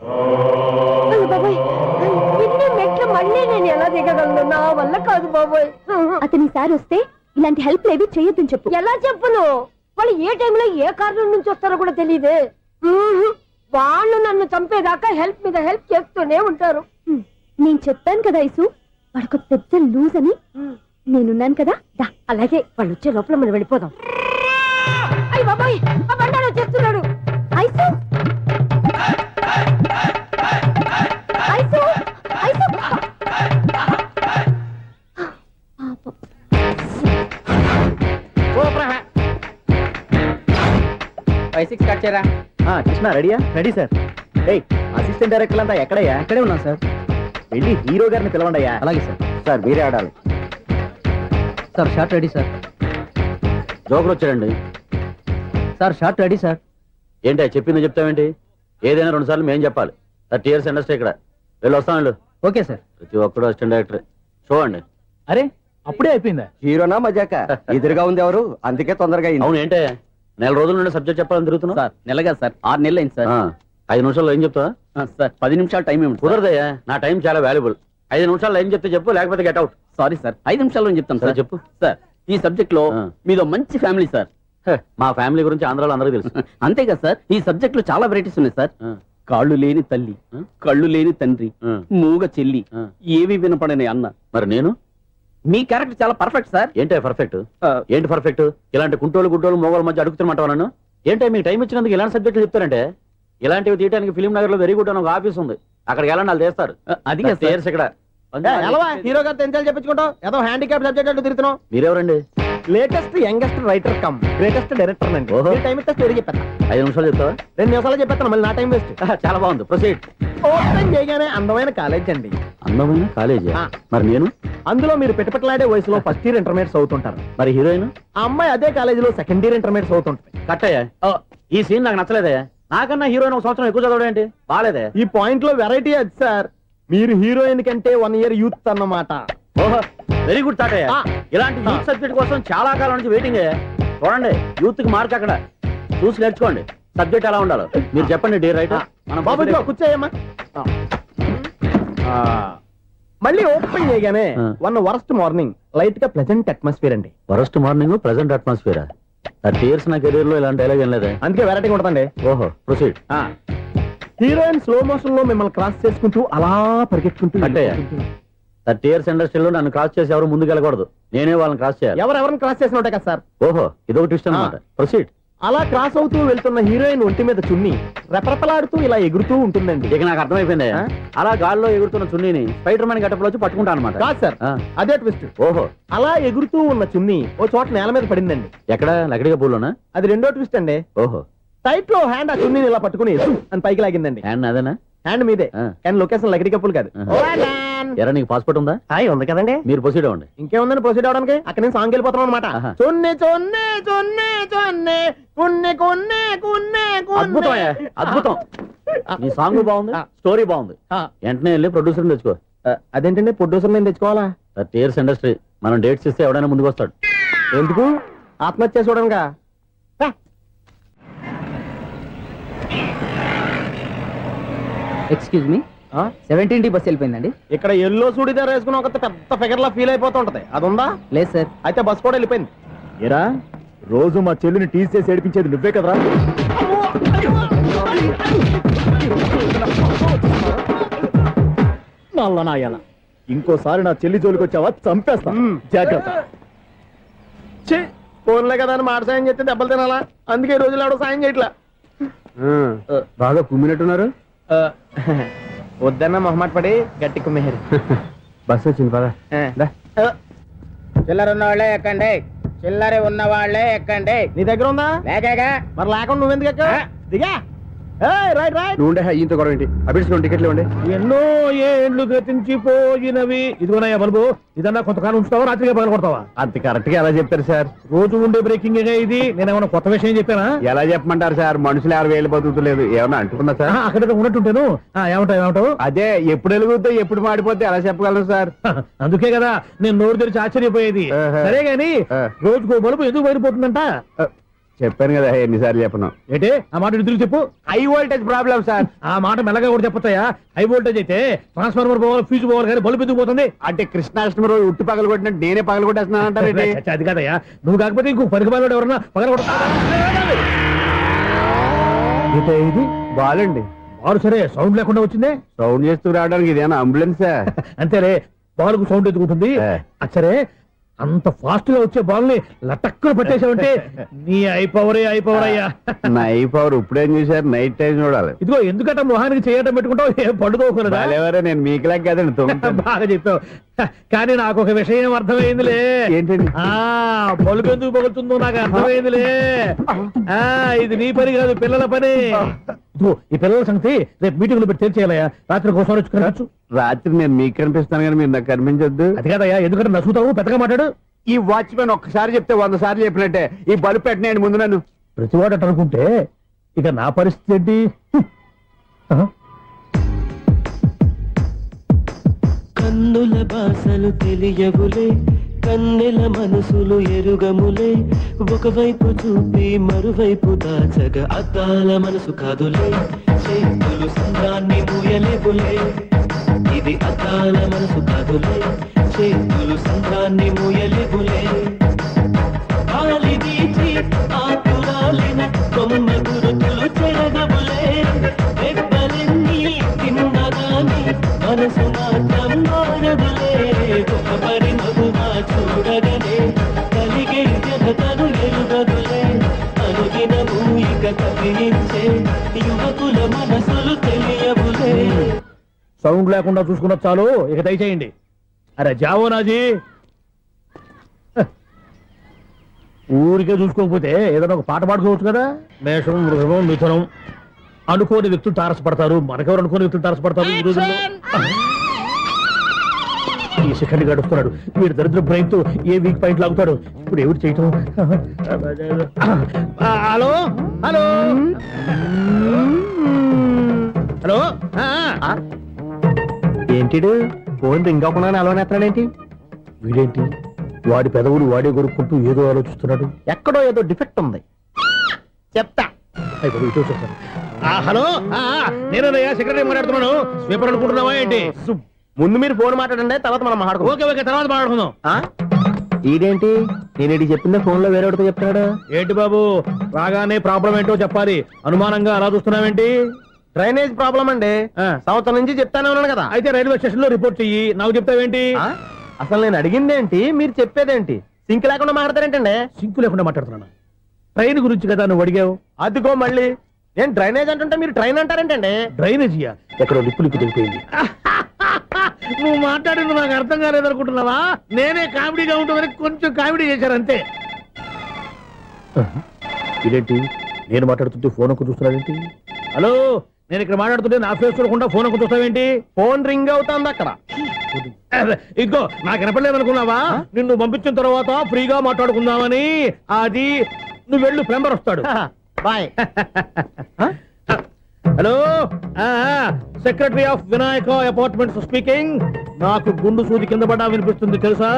S13: బాబోయ్, ఇన్ని మెట్లు మళ్ళీ నేను ఎలా దిగగలను? నా వల్ల కాదు బాబోయ్.
S12: అతని సారి వస్తే ఇలాంటి హెల్ప్ లేవి చేయొద్దని చెప్పు.
S13: ఎలా చెప్పును? వాళ్ళు ఏ టైంలో ఏ కారణం నుంచి వస్తారో కూడా తెలియదే. వాళ్ళు నన్ను చంపేదాకా హెల్ప్ మీద హెల్ప్ చేస్తూనే ఉంటారు.
S12: నేను చెప్పాను కదా ఐసు, వాడికి పెద్ద లూజ్ అని. నేనున్నాను కదా.
S13: అలాగే వాళ్ళు వచ్చే లోపల మనం వెళ్ళిపోదాం. అయ్య బాబాయ్, ఆ బండారు వచ్చేస్తున్నాడు.
S12: ఐసు ఐసు ఐసు
S11: స్టార్ట్ చేయరా. కృష్ణ రెడీయా? Ready sir. అసిస్టెంట్ డైరెక్టర్ అంతా ఎక్కడయ్యా? ఇక్కడే ఉన్నాం సార్. వెళ్ళి హీరో గారిని పిలవండి అయ్యా. అలాగే సార్. సార్ మీరే ఆడాలి sir. Shot ready sir.
S9: Joker వచ్చాడండి.
S11: Sir shot ready sir.
S9: ఏంటి చెప్పింది చెప్తావేంటి? ఏదైనా 2 సార్లు మేము చెప్పాలి. 30 years ఇండస్ట్రీ ఇక్కడ. వెళ్ళి వస్తాం వెళ్ళు.
S11: Okay sir.
S9: ప్రతి ఒక్కడు అసిస్టెంట్ డైరెక్టర్. చూడండి.
S11: అరే అప్పుడే అయిపోయిందా?
S10: హీరోనా మజాక? ఎదురుగా ఉంది ఎవరు, అందుకే తొందరగా అయింది.
S9: అవును ఏంటే 4 రోజుల నుండి సబ్జెక్ట్ చెప్పాలని తిరుగుతున్నా?
S11: సార్ నెలగా సార్, 6 నెలలు అయింది సార్.
S9: 5 నిమిషాల్లో ఏం చెప్తా
S11: సార్? 10 నిమిషాలు టైం ఏమి
S9: కుదరదయ్యా, నా టైం చాలా వాల్యుబుల్. 5 నిమిషాల్లో ఏం చెప్తే చెప్పు, లేకపోతే గెట్ అవుట్.
S11: సారీ సార్, 5 నిమిషాల్లో చెప్తాను సార్.
S9: చెప్పు
S11: సార్ ఈ సబ్జెక్ట్ లో మీదో మంచి ఫ్యామిలీ సార్.
S9: మా ఫ్యామిలీ గురించి ఆంధ్రాలో అందరికీ తెలుసు.
S11: అంతేగా సార్, ఈ సబ్జెక్ట్ లో చాలా వెరైటీస్ ఉన్నాయి సార్. కాళ్ళు లేని తల్లి, కళ్ళు లేని తండ్రి, మూగ చెల్లి, ఏవి వినపడని అన్న.
S9: మరి నేను
S11: మీ క్యారెక్టర్ చాలా పర్ఫెక్ట్ సార్.
S9: ఏంటే పర్ఫెక్ట్? ఏంటి పర్ఫెక్ట్? ఇలాంటి కుంటోలు గుడ్డోలు మోగోళ్ళ మధ్య అడుగుతున్నమాట నన్ను. ఏంటంటే మీకు టైం ఇచ్చినందుకు ఇలాంటి సబ్జెక్టులు చెప్తారంటే? ఇలాంటివి తీయడానికి ఫిలిం నగర్ లో వెరీ గుడ్ అని ఒక ఆఫీస్ ఉంది, అక్కడికి వెళ్ళండి, వాళ్ళు చేస్తారు.
S11: అది
S9: ఇక్కడ
S11: హీరో గారు తెంచాలి చెప్పించుకుంటాం, ఏదో హ్యాండిక్యాప్ సబ్జెక్ట్ అంటూ తిరుగుతున్నాం.
S9: మీరెవరండి?
S11: Latest youngest writer cum greatest director అండి. టైం ఇస్తే స్టోరీ చెప్పేస్తా.
S9: 5 నిమిషాలు చెప్తావా?
S11: 2 నిమిషాలు చెప్పేస్తాను, మళ్ళీ నా టైం వేస్ట్.
S9: చాలా బాగుంది, ప్రొసీడ్.
S11: ఓపెన్ చేయగానే అందమైన కాలేజ్ అండి.
S9: అందమైన కాలేజీ? మరి నేను
S11: అందులో మీరు పెట్టుపట్లాడే వయసులో ఫస్ట్ ఇయర్ ఇంటర్మీడియట్స్ అవుతుంటారు.
S9: మరి హీరోయిన్?
S11: ఆ అమ్మాయి అదే కాలేజీలో సెకండ్ ఇయర్ ఇంటర్మీడియట్స్ అవుతుంటాయి.
S9: కట్టయ్యా, ఈ సీన్ నాకు నచ్చలేదే. నాకన్నా హీరోయిన్ 1 సంవత్సరం ఎక్కువ చదవడం ఏంటి? బాలేదే.
S11: ఈ పాయింట్ లో వెరైటీ అది సార్, మీరు హీరోయిన్ కంటే 1 year యూత్ అన్నమాట.
S9: ఓహో, వెరీ గుడ్ థాట్. ఇలాంటి యూత్ సబ్జెక్ట్ కోసం చాలా కాలం నుంచి వెయిటింగ్. చూడండి, యూత్ కి మార్క్ అక్కడ చూసి నేర్చుకోండి. సబ్జెక్ట్ ఎలా ఉండాలో మీరు చెప్పండి. డీ రైటర్ మనం
S11: బాబు కూర్చోయమ్మా. మళ్ళీ ఓపెన్ చేయగానే 1 వరస్ట్ మార్నింగ్, లైట్ గా ప్లెజెంట్ అట్మాస్ఫియర్ అండి.
S9: Worst morning, present atmosphere. 30 years నా కెరీర్ లో ఇలాంటి డైలాగ్ ఏం లేదే.
S11: అందుకే వెరైటీ ఉంటుందండి.
S9: ఓహో, ప్రొసీడ్.
S11: హీరోయిన్ స్లో మోషన్ లో మిమ్మల్ని క్రాస్ చేసుకుంటూ అలా పరిగెత్తుకుంటూ
S9: 30 years ఇండస్ట్రీలో నన్ను క్రాస్ చేసి ఎవరు ముందుకు వెళ్ళకూడదు, నేనే వాళ్ళని క్రాస్ చేయాలి.
S11: ఎవరెవరిని క్రాస్ చేసిన ఉంటాయి కదా సార్.
S9: ఓహో, ఇదొక ట్విస్ట్ అన్నమాట. ప్రొసీడ్. అలా క్రాస్ అవుతూ వెళ్తున్న హీరోయిన్ ఒంటి మీద చున్ని రెపరెపలాడుతూ ఇలా ఎగురుతూ ఉంటుందండి. ఇక నాకు అర్థమైపోయింది. అలా గాల్లో ఎగురుతున్న చున్నీని స్పైడర్ మ్యాన్ గట్టపులో వచ్చి పట్టుకుంటా అనమాట. కాదు సార్, అదే ట్విస్ట్. ఓహో, అలా ఎగురుతూ ఉన్న చున్ని ఓ చోట నేల మీద పడిందండి. ఎక్కడ? లకడిగా పూలోనా? అది రెండో ట్విస్ట్ అండి. ఓహో, టైట్ లో హ్యాండ్ ఆ చున్నీని ఇలా పట్టుకుని అని పైకి లాగిందండి. హ్యాండ్ అదేనా? హ్యాండ్ మీదే, కానీ లొకేషన్ లకడి కప్పులు కాదు. ఎరా, నీకు పాస్పోర్ట్ ఉందా? ఉంది కదండి. మీరు ప్రొసీడ్ అవ్వండి. ఇంకేముందని ప్రొసీడ్ అవడానికి? అక్కడ నేను సాంగ్ వెళ్ళిపోతాం అనమాట. అద్భుతం, అద్భుతం. నీ సాంగ్ బాగుంది, స్టోరీ బాగుంది. వెంటనే వెళ్ళి ప్రొడ్యూసర్ తెచ్చుకో. అదేంటండి ప్రొడ్యూసర్ నేను తెచ్చుకోవాలా? టీయర్స్ ఇండస్ట్రీ, మనం డేట్స్ ఇస్తే ఎవడైనా ముందుకు వస్తాడు. ఎందుకు? ఆత్మహత్య చూడంగా.
S11: ఎక్స్క్యూజ్ మీ, 17D బస్ వెళ్ళిపోయిందండి.
S9: ఇక్కడ ఎల్లో చూడిదార్ వేసుకుని ఒక పెద్ద ఫిగర్ లా ఫీల్ అయిపోతుంటది, అది ఉందా?
S11: లేదు సార్.
S9: అయితే బస్ కూడా వెళ్ళిపోయింది. ఏరా, రోజు మా చెల్లిని టీస్ చేసి ఏడిపించేది నువ్వే కదరా? నల్ల నాయాల, ఇంకోసారి నా చెల్లి జోలికి వచ్చావా చంపేస్తా, జాగ్రత్త. ఫోన్లే కదా అని మాట సాయం చేస్తే దెబ్బలు తినాలా? అందుకే ఈ రోజులు ఎవడో సాయం చేయట్లా.
S6: బాగా కుమ్మినట్టున్నారు.
S9: వద్దన్న మొహమాట పడి గట్టి కుమ్మేరు.
S6: బస్సు వచ్చింది పద.
S11: చిల్లర ఉన్న వాళ్ళే ఎక్కండి, చిల్లర ఉన్న వాళ్ళే ఎక్కండి.
S9: నీ దగ్గర ఉందా?
S11: లేకేగా.
S9: మరి లేకుండా నువ్వెందుకు ఎక్క? దిగా. Right right.
S6: నువ్వు ఉండే ఈయంతో గొడవ ఏంటి? అభిడ్చుకోండి, టికెట్లు ఇవ్వండి.
S11: ఎన్నో ఏండ్లు గతించిపోయినవి. ఇదిగోనయ్యా బల్బు, ఇదన్నా కొంతకాలం ఉంచుతావా, రాత్రిగా పగల కొడతావా?
S6: అంత కరెక్ట్ గా ఎలా చెప్తారు సార్?
S11: రోజు ఉండే బ్రేకింగ్ ఇది. నేనేమన్నా కొత్త విషయం చెప్పానా?
S6: ఎలా చెప్పమంటారు సార్? మనుషులు 60,000 బతుకుతలేదు, ఏమన్నా అంటున్నా సార్?
S11: అక్కడ ఉన్నట్టుంటాను. ఏమంటావు?
S6: అదే ఎప్పుడు వెలుగుతో ఎప్పుడు మాడిపోతే ఎలా చెప్పగలను సార్?
S11: అందుకే కదా నేను నోరు తెరిచి ఆశ్చర్యపోయేది. సరే గాని రోజుకో బల్బు ఎందుకు బయటపోతుందంట?
S6: చెప్పాను కదా ఎన్నిసార్లు చెప్పను.
S11: ఏంటి ఆ మాట ఎదురు చెప్పు.
S6: High voltage problem sir.
S11: ఆ మాట మెల్లగా కూడా చెప్పొచ్చాయా? హై వోల్టేజ్ అయితే ట్రాన్స్ఫార్మర్ పోవాలి, ఫ్యూజ్ పోవాలి, కానీ బల్బు ఎందుకు పోతుంది?
S6: అంటే కృష్ణాష్టమి రోజు ఉట్టి పగలు కొట్టినట్టు నేనే పగలు కొట్టేస్తున్నాను అంటారు.
S11: అది కాదయ్యా, నువ్వు కాకపోతే ఇంకో పనికి బాగా ఎవరన్నా పగల ఇది
S6: బాలండి.
S11: బాలు సరే, సౌండ్ లేకుండా వచ్చిందే.
S6: సౌండ్ చేస్తూ రావడానికి ఇదేనా అంబులెన్సా?
S11: అంతేలే, బాలుకు సౌండ్ ఎదుగుతుంది. సరే, అంత ఫాస్ట్ గా వచ్చే బాల్ ని లటక్కులు పట్టేసావంటే నీ అయిపోవరే అయ్యా.
S6: నా అయిపోవరు ఇప్పుడేం చూసారు? నైట్ టైం చూడాలి.
S11: ఇదిగో ఎందుకంటే మొహానికి చేయటం పెట్టుకుంటావు, ఏం పండుకోకూడదా?
S6: నేను మీకులాగా కదండి.
S11: బాగా చెప్పావు, కానీ నాకు ఒక విషయం అర్థమైందిలే.
S6: ఏంటండి?
S11: బల్బు ఎందుకు పగులుతుందో నాకు అర్థమైందిలే. ఇది నీ పని కాదు, పిల్లల పని. ఈ పిల్లల సంగతి రేపు మీటింగ్ లో పెట్టి తెలిసేయాలయ్యా. రాత్రి కోసం వచ్చి
S6: రాత్రి నేను మీకు కనిపిస్తాను కానీ మీరు నాకు కనిపించొద్దు.
S11: అది కాదయ్యా, ఎందుకంటే నచ్చుతావు, పెద్దగా మాట్లాడు.
S6: ఈ వాచ్మెన్ ఒక్కసారి చెప్తే 100 సార్లు చెప్పినట్టే. ఈ బల్బు పెట్టినాయండి ముందు నన్ను.
S11: ప్రతివాడు అట్ట అనుకుంటే ఇక నా పరిస్థితి ఏంటి?
S14: కన్నుల భాషలు తెలియవులే, కన్నెల మనసులు ఎరుగములే. ఒకవైపు చూపి మరువైపు దాచగ అద్దాల మనసు కాదులే. చేతులు సంద్రాన్ని మూయలేవులే, ఇది అద్దాల మనసు కాదులే. చేతులు సంద్రాన్ని మూయలేవులే. గాలి వీచి ఆకురాలిన కొమ్మ గురుతులు చెరగవులే. రెప్పలెన్ని తిన్నగాని మనసు మాత్రం మారదులే. ఒక పరి మగువా చూడగనే కలిగే జగతను ఎరుగదులే. అనుదినము ఇక కవించే యువకుల మనసులు తెలియవులే.
S11: సౌండ్ లేకుండా చూసుకున్న చాలు, ఇక దయచేయండి. అరే జావో నాజీ, ఊరికే చూసుకోకపోతే ఏదైనా ఒక పాట పాడుకోవచ్చు కదా. మేషం, వృషభం, మిథునం అనుకోని వ్యక్తులు తారసపడతారు. మనకెవరు అనుకోని వ్యక్తులు తారసపడతారు ఈ రోజుల్లో. ఈ సెకండ్ గడుస్తున్నాడు వీడు దరిద్ర బ్రెయిన్ తో ఏ వీక్ పాయింట్ లాగుతాడు. ఇప్పుడు ఎవరు చేయటం? Hello hello hello.
S9: ఏంటిడు ఫోన్ రింగ్ అవ్వకుండా అలవనేస్తాడేంటి?
S11: వీడేంటి వాడి పెదవులు వాడే కొరుక్కుంటూ ఏదో ఆలోచిస్తున్నాడు.
S9: ఎక్కడో ఏదో డిఫెక్ట్ ఉంది, చెప్తా.
S11: ఇటు చెప్తాను. హలో, నేనయ్యా సెక్రటరీ మాట్లాడుతున్నాను. స్వీపర్ అనుకుంటున్నావా ఏంటి?
S9: ముందు మీరు ఫోన్ మాట్లాడండి, తర్వాత మనం మాట్లాడుకుందాం.
S11: ఓకే ఓకే, తర్వాత మాట్లాడుకుందాం.
S9: ఇదేంటి నేను చెప్పిందే ఫోన్ లో వేరేవాడితో చెప్తాడు
S11: ఏంటి బాబు? రాగానే ప్రాబ్లం ఏంటో చెప్పాలి. అనుమానంగా అలా చూస్తున్నావేంటి?
S9: డ్రైనేజ్ ప్రాబ్లం అండి. సంవత్సరం నుంచి చెప్తానే ఉన్నాను కదా.
S11: అయితే రైల్వే స్టేషన్ లో రిపోర్ట్ చెయ్యి, నాకు చెప్తావేంటి?
S9: అసలు నేను అడిగిందేంటి, మీరు చెప్పేదేంటి? సింక్ లేకుండా మాట్లాడతారేంటండి?
S11: సింక్ లేకుండా మాట్లాడుతున్నా? ట్రైన్ గురించి కదా నువ్వు అడిగావు.
S9: అదిగో మళ్ళీ నేను డ్రైనేజ్ అంటుంటే మీరు ట్రైన్ అంటారేంటండి?
S11: డ్రైనేజీయా? ఎక్కడో లిప్పు దిగిపోయింది. నువ్వు మాట్లాడింది నాకు అర్థం కాలేదనుకుంటున్నావా? నేనే కామెడీగా ఉంటుందని కొంచెం కామెడీ చేశారు అంతే. ఇదేంటి నేను మాట్లాడుతుంటే ఫోన్ ఒక్క చూస్తున్నావేంటి? హలో, నేను ఇక్కడ మాట్లాడుతుంటే నా ఫేస్ చూడకుండా ఫోన్ ఒక్క చూస్తావేంటి?
S9: ఫోన్ రింగ్ అవుతుంది అక్కడ.
S11: ఇదిగో నాకు వినపడలేదు అనుకున్నావా? నిన్ను పంపించిన తర్వాత ఫ్రీగా మాట్లాడుకుందామని. అది నువ్వు వెళ్ళు, ప్లంబర్ వస్తాడు.
S9: Bye.
S11: Hello, secretary of Vinayaka apartments speaking. నాకు గుండు సూది కింద పడ్డా వినిపిస్తుంది తెలుసా?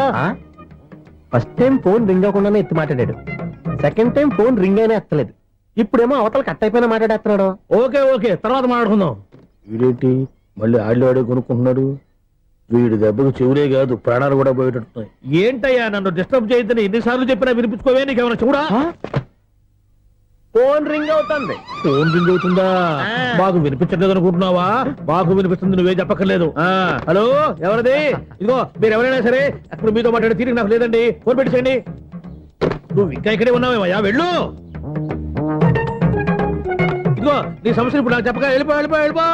S9: ఫస్ట్ టైం ఫోన్ రింగ్ అవ్వకుండానే ఎత్తి మాట్లాడాడు. సెకండ్ టైం ఫోన్ రింగ్ అయినా ఎత్తలేదు. ఇప్పుడేమో అవతల కట్ అయిపోయినా మాట్లాడేస్తున్నాడు.
S11: ఓకే ఓకే, తర్వాత మాట్లాడుకుందాం. వీడేంటి మళ్ళీ ఆడి కొనుక్కుంటున్నాడు? వీడి దెబ్బకు చెవులే కాదు ప్రాణాలు కూడా పోయేటట్టున్నాయి. ఏంటయ్యా నన్ను డిస్టర్బ్ చేయొద్దని ఎన్నిసార్లు చెప్పినా వినిపించుకోవే? నీకేమైనా చూడా?
S9: ఫోన్ రింగ్ అవుతుంది.
S11: ఫోన్ రింగ్ అవుతుందా? మాకు వినిపించలేదు అనుకుంటున్నావా? మాకు వినిపిస్తుంది, నువ్వే చెప్పక్కర్లేదు. హలో, ఎవరిది? ఇదిగో మీరు ఎవరైనా సరే అప్పుడు మీతో మాట్లాడే తీరిక నాకు లేదండి. ఫోన్ పెట్టేసేయండి. నువ్వు ఇంకా ఇక్కడే ఉన్నావేమయ్యా, వెళ్ళు. ఇదిగో నీ సమస్యలు ఇప్పుడు నాకు చెప్పగా వెళ్ళిపో వెళ్ళిపో వెళ్ళిపో.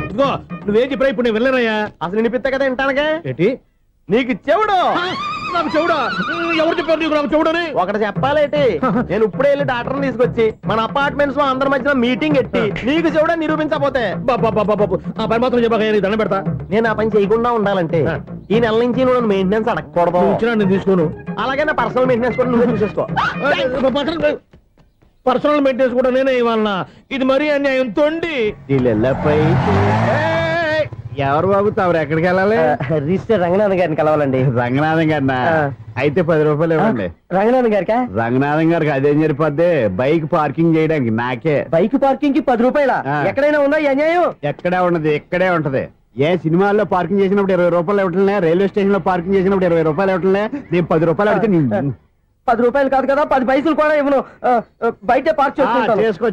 S11: ఇదిగో నువ్వేం చెప్పరా ఇప్పుడు నేను వెళ్ళానయ్యా.
S9: అసలు వినిపిస్తా కదా వింటానుగా.
S11: ఏంటి
S9: నీకు చెవుడు?
S11: నాకు చెవుడా? ఎవరు చెప్పారు నీకు నాకు చెవుడని?
S9: ఒకటి చెప్పాలేటి. నేను ఇప్పుడే వెళ్ళి డాక్టర్ని తీసుకొచ్చి మన అపార్ట్మెంట్స్ లో అందరి మధ్యన మీటింగ్ ఎట్టి నీకు చెవుడా నిరూపించకపోతే
S11: ఆ పని మాత్రం చెప్పక దండం పెడతా.
S9: నేను ఆ పని చేయకుండా ఉండాలంటే ఈ నెల నుంచి నువ్వు మెయింటెనెన్స్ అడగకూడదు.
S11: ఇచ్చినా నేను తీసుకోను.
S9: అలాగే నా పర్సనల్ మెయింటెనెన్స్ కూడా నువ్వే చూసేసుకో.
S11: పర్సనల్ మెయింటెనెన్స్ కూడా నేనే ఇవ్వాలన్నా? ఇది మరీ అన్యాయం. తొండి
S10: ఎవరు బాబు తమరు ఎక్కడికి వెళ్ళాలి?
S9: రిజిస్టర్ రంగనాథన్ గారిని కలవాలండి.
S10: రంగనాథం గారినా? అయితే 10 రూపాయలు ఇవ్వండి.
S9: రంగనాథన్ గారికా?
S10: రంగనాథం గారికి అదేం సరిపోద్ది, బైక్ పార్కింగ్ చేయడానికి నాకే.
S9: బైక్ పార్కింగ్ కి 10 రూపాయల? ఎక్కడైనా ఉందా ఈ అన్యాయం?
S10: ఎక్కడే ఉన్నది, ఇక్కడే ఉంటది. ఏ సినిమాల్లో పార్కింగ్ చేసినప్పుడు 20 రూపాయలు ఇవ్వట్లే, రైల్వే స్టేషన్ లో పార్కింగ్ చేసినప్పుడు 20 రూపాయలు ఇవ్వట్లే, నేను 10 రూపాయలు అడిగితే
S9: 10 రూపాయలు కాదు కదా, 10 పైసలు కూడా ఇవ్వను. బయట పార్క్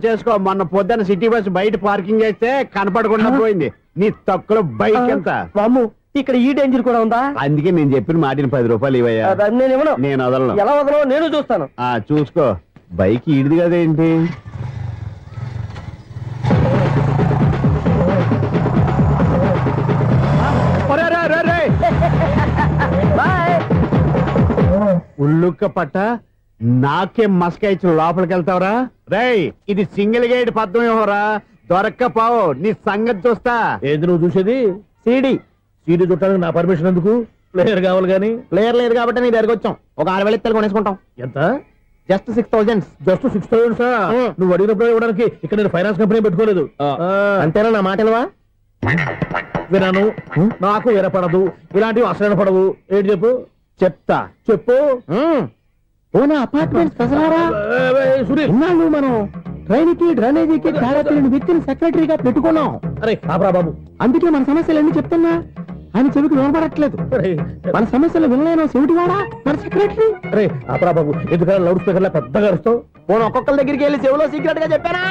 S10: చేసుకో. మొన్న పొద్దున్న సిటీ బస్ బయట పార్కింగ్ చేస్తే కనపడకుండా పోయింది. నీ తక్కువ బైక్ ఎంత?
S9: వామ్ము, ఇక్కడ ఈ డేంజర్ కూడా ఉందా?
S10: అందుకే నేను చెప్పిన మాటిని 10 రూపాయలు ఇవ్వయ్యా.
S9: నేను ఇవ్వను.
S10: నేను వదలను.
S9: ఎలా వదలను? నేను చూస్తాను.
S10: చూసుకో. బైక్ ఈడిది కదేంటి? ఉల్లుక్క పట్ట నాకే మస్క ఇచ్చి లోపలికి వెళ్తావరా? రేయ్, ఇది సింగిల్ గేట్ పద్మం ఇవ్వరా? దొరక్కపోవు, నీ సంగతి చూస్తా.
S11: ఏది నువ్వు చూసేది?
S9: సీడీ.
S11: సీడీ చుట్టానికి నా పర్మిషన్ ఎందుకు? ప్లేయర్ కావాలి గానీ.
S9: ప్లేయర్ లేదు కాబట్టి నీ దగ్గరకు వచ్చాం. ఒక 6,000 ఇత్తలు కొనేసుకుంటాం.
S11: ఎంత?
S9: జస్ట్ 6,000.
S11: Just 6,000 sir? నువ్వు అడిగినప్పుడు ఇవ్వడానికి ఇక్కడ నేను ఫైనాన్స్ కంపెనీ పెట్టుకోలేదు.
S9: అంతేనా? నా మాటలువా?
S11: వినను, నాకు వినపడదు, ఇలాంటివి అసలు వినపడవు. ఏంటి చెప్పు?
S9: చెప్తా.
S11: చెప్పు.
S9: అపార్ట్మెంట్స్
S11: సునీల్,
S9: మనం ట్రైన్ కి డ్రైనేజీకి తేడా తెలియని వ్యక్తిని సెక్రటరీగా పెట్టుకున్నాం.
S11: అరే ఆపరా బాబు,
S9: అందుకే మన సమస్యలు ఎన్ని చెప్తున్నా ఆయన చెవికి వినపడట్లేదు. మన సమస్యలు వినలేను చెవిటివాడా మన సెక్రటరీ.
S11: అరే ఆపరా బాబు, ఎందుకన్నా లౌడ్ స్పీకర్ లా పెద్దగా అరుస్తావు?
S9: పోను ఒక్కొక్కరి దగ్గరికి వెళ్ళి చెవిలో సీక్రెట్ గా చెప్పానా?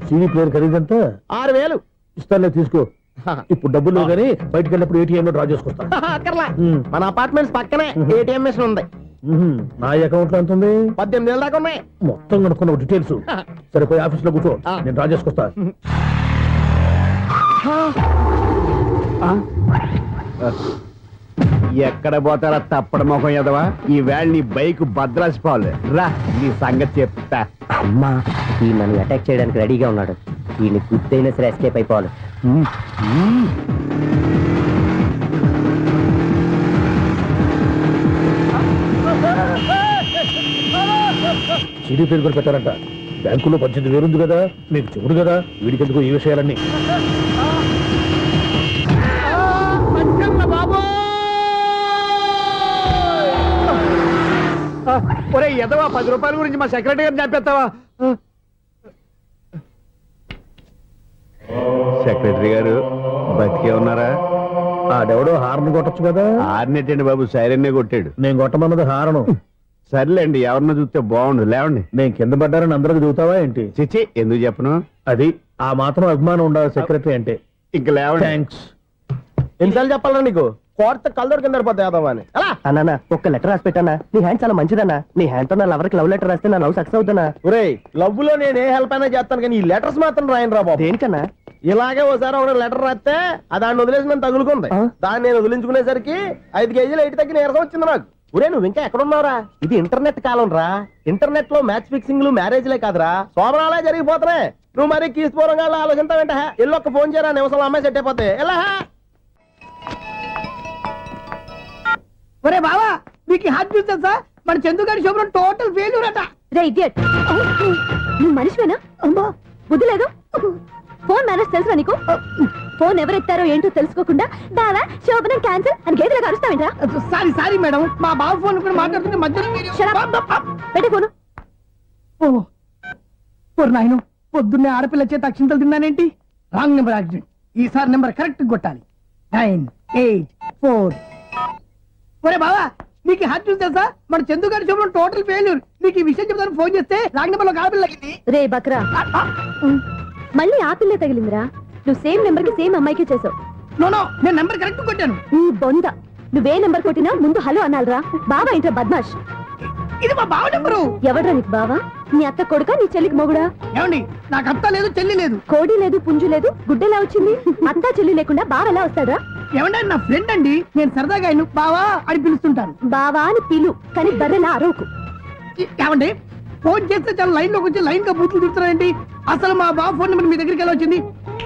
S11: CD player ఖరీదంతా
S9: 6,000.
S11: ఇస్తానులే, తీసుకో. ఇప్పుడు డబ్బులు లేవు కానీ బయటకు వెళ్ళినప్పుడు ఏటీఎం లో డ్రా చేసుకొస్తా.
S9: అక్కర్లా, మన అపార్ట్మెంట్స్ పక్కనే ఏటీఎం మిషన్ ఉంది.
S11: నా అకౌంట్ లో ఎంత ఉంది?
S9: 18,000 దాకా ఉన్నాయి.
S11: మొత్తం కనుక్కున్న డీటెయిల్స్. సరే పోయి ఆఫీస్ లో కూర్చో, నేను డ్రా చేసుకొస్తా.
S10: ఎక్కడ పోతారా తప్పడ మొఖం ఎదవా? ఈ వేళ నీ బైక్ భద్రాసిపోవాలి. రా, నీ సంగతి చెప్తా.
S9: అమ్మా, ఈ నన్ను అటాక్ చేయడానికి రెడీగా ఉన్నాడు. వీళ్ళని గుద్దైనా సరే ఎస్కేప్ అయిపోవాలి.
S11: సీడీ పేరు కూడా పెట్టారంట. బ్యాంకులో 18,000 ఉంది కదా, మీకు చెవుడు కదా, వీడికెందుకు ఈ విషయాలన్నీ?
S10: ఒరే ఎదవా, 10 రూపాయల గురించి మా సెక్రటరీ గారిని చంపేస్తావా? సెక్రటరీ గారు బతికే ఉన్నారా?
S11: ఆడెవడో హార్న్ కొట్టచ్చు కదా.
S10: హార్న్ ఏంటండి బాబు, సైరన్నే కొట్టాడు.
S11: నేను కొట్టమన్నది హారను.
S10: సర్లేండి, ఎవరినో చూస్తే బాగుండు. లేవండి.
S11: నేను కింద పడ్డారని అందరికి చూతావా ఏంటి?
S10: చిచ్చి, ఎందుకు చెప్పను?
S11: అది ఆ మాత్రం అభిమానం ఉండాలి సెక్రటరీ అంటే.
S10: ఇంక లేవండి.
S11: థ్యాంక్స్.
S9: ఎన్నిసార్లు చెప్పాలా నీకు? కోర్త కలర్ కింద పడిపోతాయి యాదవ్ అని అన్నా ఒక్క లెటర్ రాసి పెట్టానా నీ హ్యాండ్ చాలా మంచిదన్నా నీ హ్యాండ్ తో నా లవర్ కి లవ్ లెటర్ రాస్తే నా లవ్ సక్సెస్ అవుతానా ఒరే లవ్ లో నేను ఏ హెల్ప్ అయినా చేస్తాను కానీ ఈ లెటర్స్ మాత్రం రాయను రా బాబు దేనికన్నా ఇలాగే ఒకసారి ఒక లెటర్ రాస్తే దాన్ని వదిలేసి నన్ను తగులుకుంది దాన్ని నేను వదిలించుకునేసరికి 5 కేజీలు ఎయిట్ తగ్గి నీరసం వచ్చింది నాకు ఒరే నువ్వు ఇంకా ఎక్కడున్నావురా ఇది ఇంటర్నెట్ కాలం రా ఇంటర్నెట్ లో మ్యాచ్ ఫిక్సింగ్లు మ్యారేజ్లే కాదురా శోభనాలే జరిగిపోతున్నాయి నువ్వు మరి కీస్పూరంగా ఆలోచించావంట ఎల్లు ఒక్క ఫోన్ చేయరా నిమిషంలో అమ్మాయి సెట్ అయిపోతే ఎలా
S11: ఒరే బావా మీకు హార్ట్ చూస్తా సార్ మన చందుగారి శుభ్రం టోటల్ ఫెయిల్యూర్ అట
S12: రే ఇడియట్ నువ్వు మనిషివేనా అమ్మా బుద్ధి లేదు ఫోన్ మేనేజ్ తెలుసా నీకు ఫోన్ ఎవరెత్తారో ఏంటో తెలుసుకోకుండా బావా శోభనం క్యాన్సిల్ అని గేదెలకు అరుస్తావేంట్రా
S11: సారీ మేడం మా బావ ఫోన్ కూడా మాట్లాడుతుంటే మధ్యలో
S12: పెట్టే ఫోను
S11: ఓ నాయను పొద్దున్నే ఆడపిల్ల చేత అక్షింతలు తిన్నానేంటి రాంగ్ నెంబర్ యాక్సిడెంట్ ఈసారి నెంబర్ కరెక్ట్ కొట్టాలి 984 ఒరే బావా మీకు హార్ట్ చూస్తే సార్ మన చందుగారి శుభ్రం టోటల్ ఫెయిల్యూర్ మీకు ఈ విషయం చెప్తాను ఫోన్ చేస్తే రాంగ్ నెంబర్ లో ఆడపిల్ల
S12: రే బక్రా మళ్ళీ ఆ పిల్ల తగిలిందిరా నువ్వు సేమ్ నెంబర్ కి సేమ్ అమ్మాయికి చేసావు
S11: నో నేను నెంబర్ కరెక్ట్ కొట్టాను
S12: నీ బొంద నువ్వే నెంబర్ కొట్టినా ముందు హలో అనాలరా బావా ఏంట్రా బద్మాష్
S11: ఇది మా బావ నెంబరు
S12: ఎవడ్రా నీకు బావా నీ అత్త కొడుక నీ చెల్లికి మొగుడా
S11: ఏమండి నాకు అత్త లేదు చెల్లి లేదు
S12: కోడి లేదు పుంజు లేదు గుడ్డెలా వచ్చింది అత్త చెల్లి లేకుండా బావ ఎలా వస్తాడా
S11: ఏమండి నా ఫ్రెండ్ అండి నేను సరదాగా ఆయన బావా అని పిలుస్తుంటాను
S12: బావా అని పిలు కానీ బర్రెలా అరవకు
S11: ఏమండి ఫోన్ చేస్తే చాలా లైన్ లోకి వచ్చి లైన్ గా బూతులు తిడుతున్నాయండి అసలు మా బావ ఫోన్ నెంబర్ మీ దగ్గరికి ఎలా వచ్చింది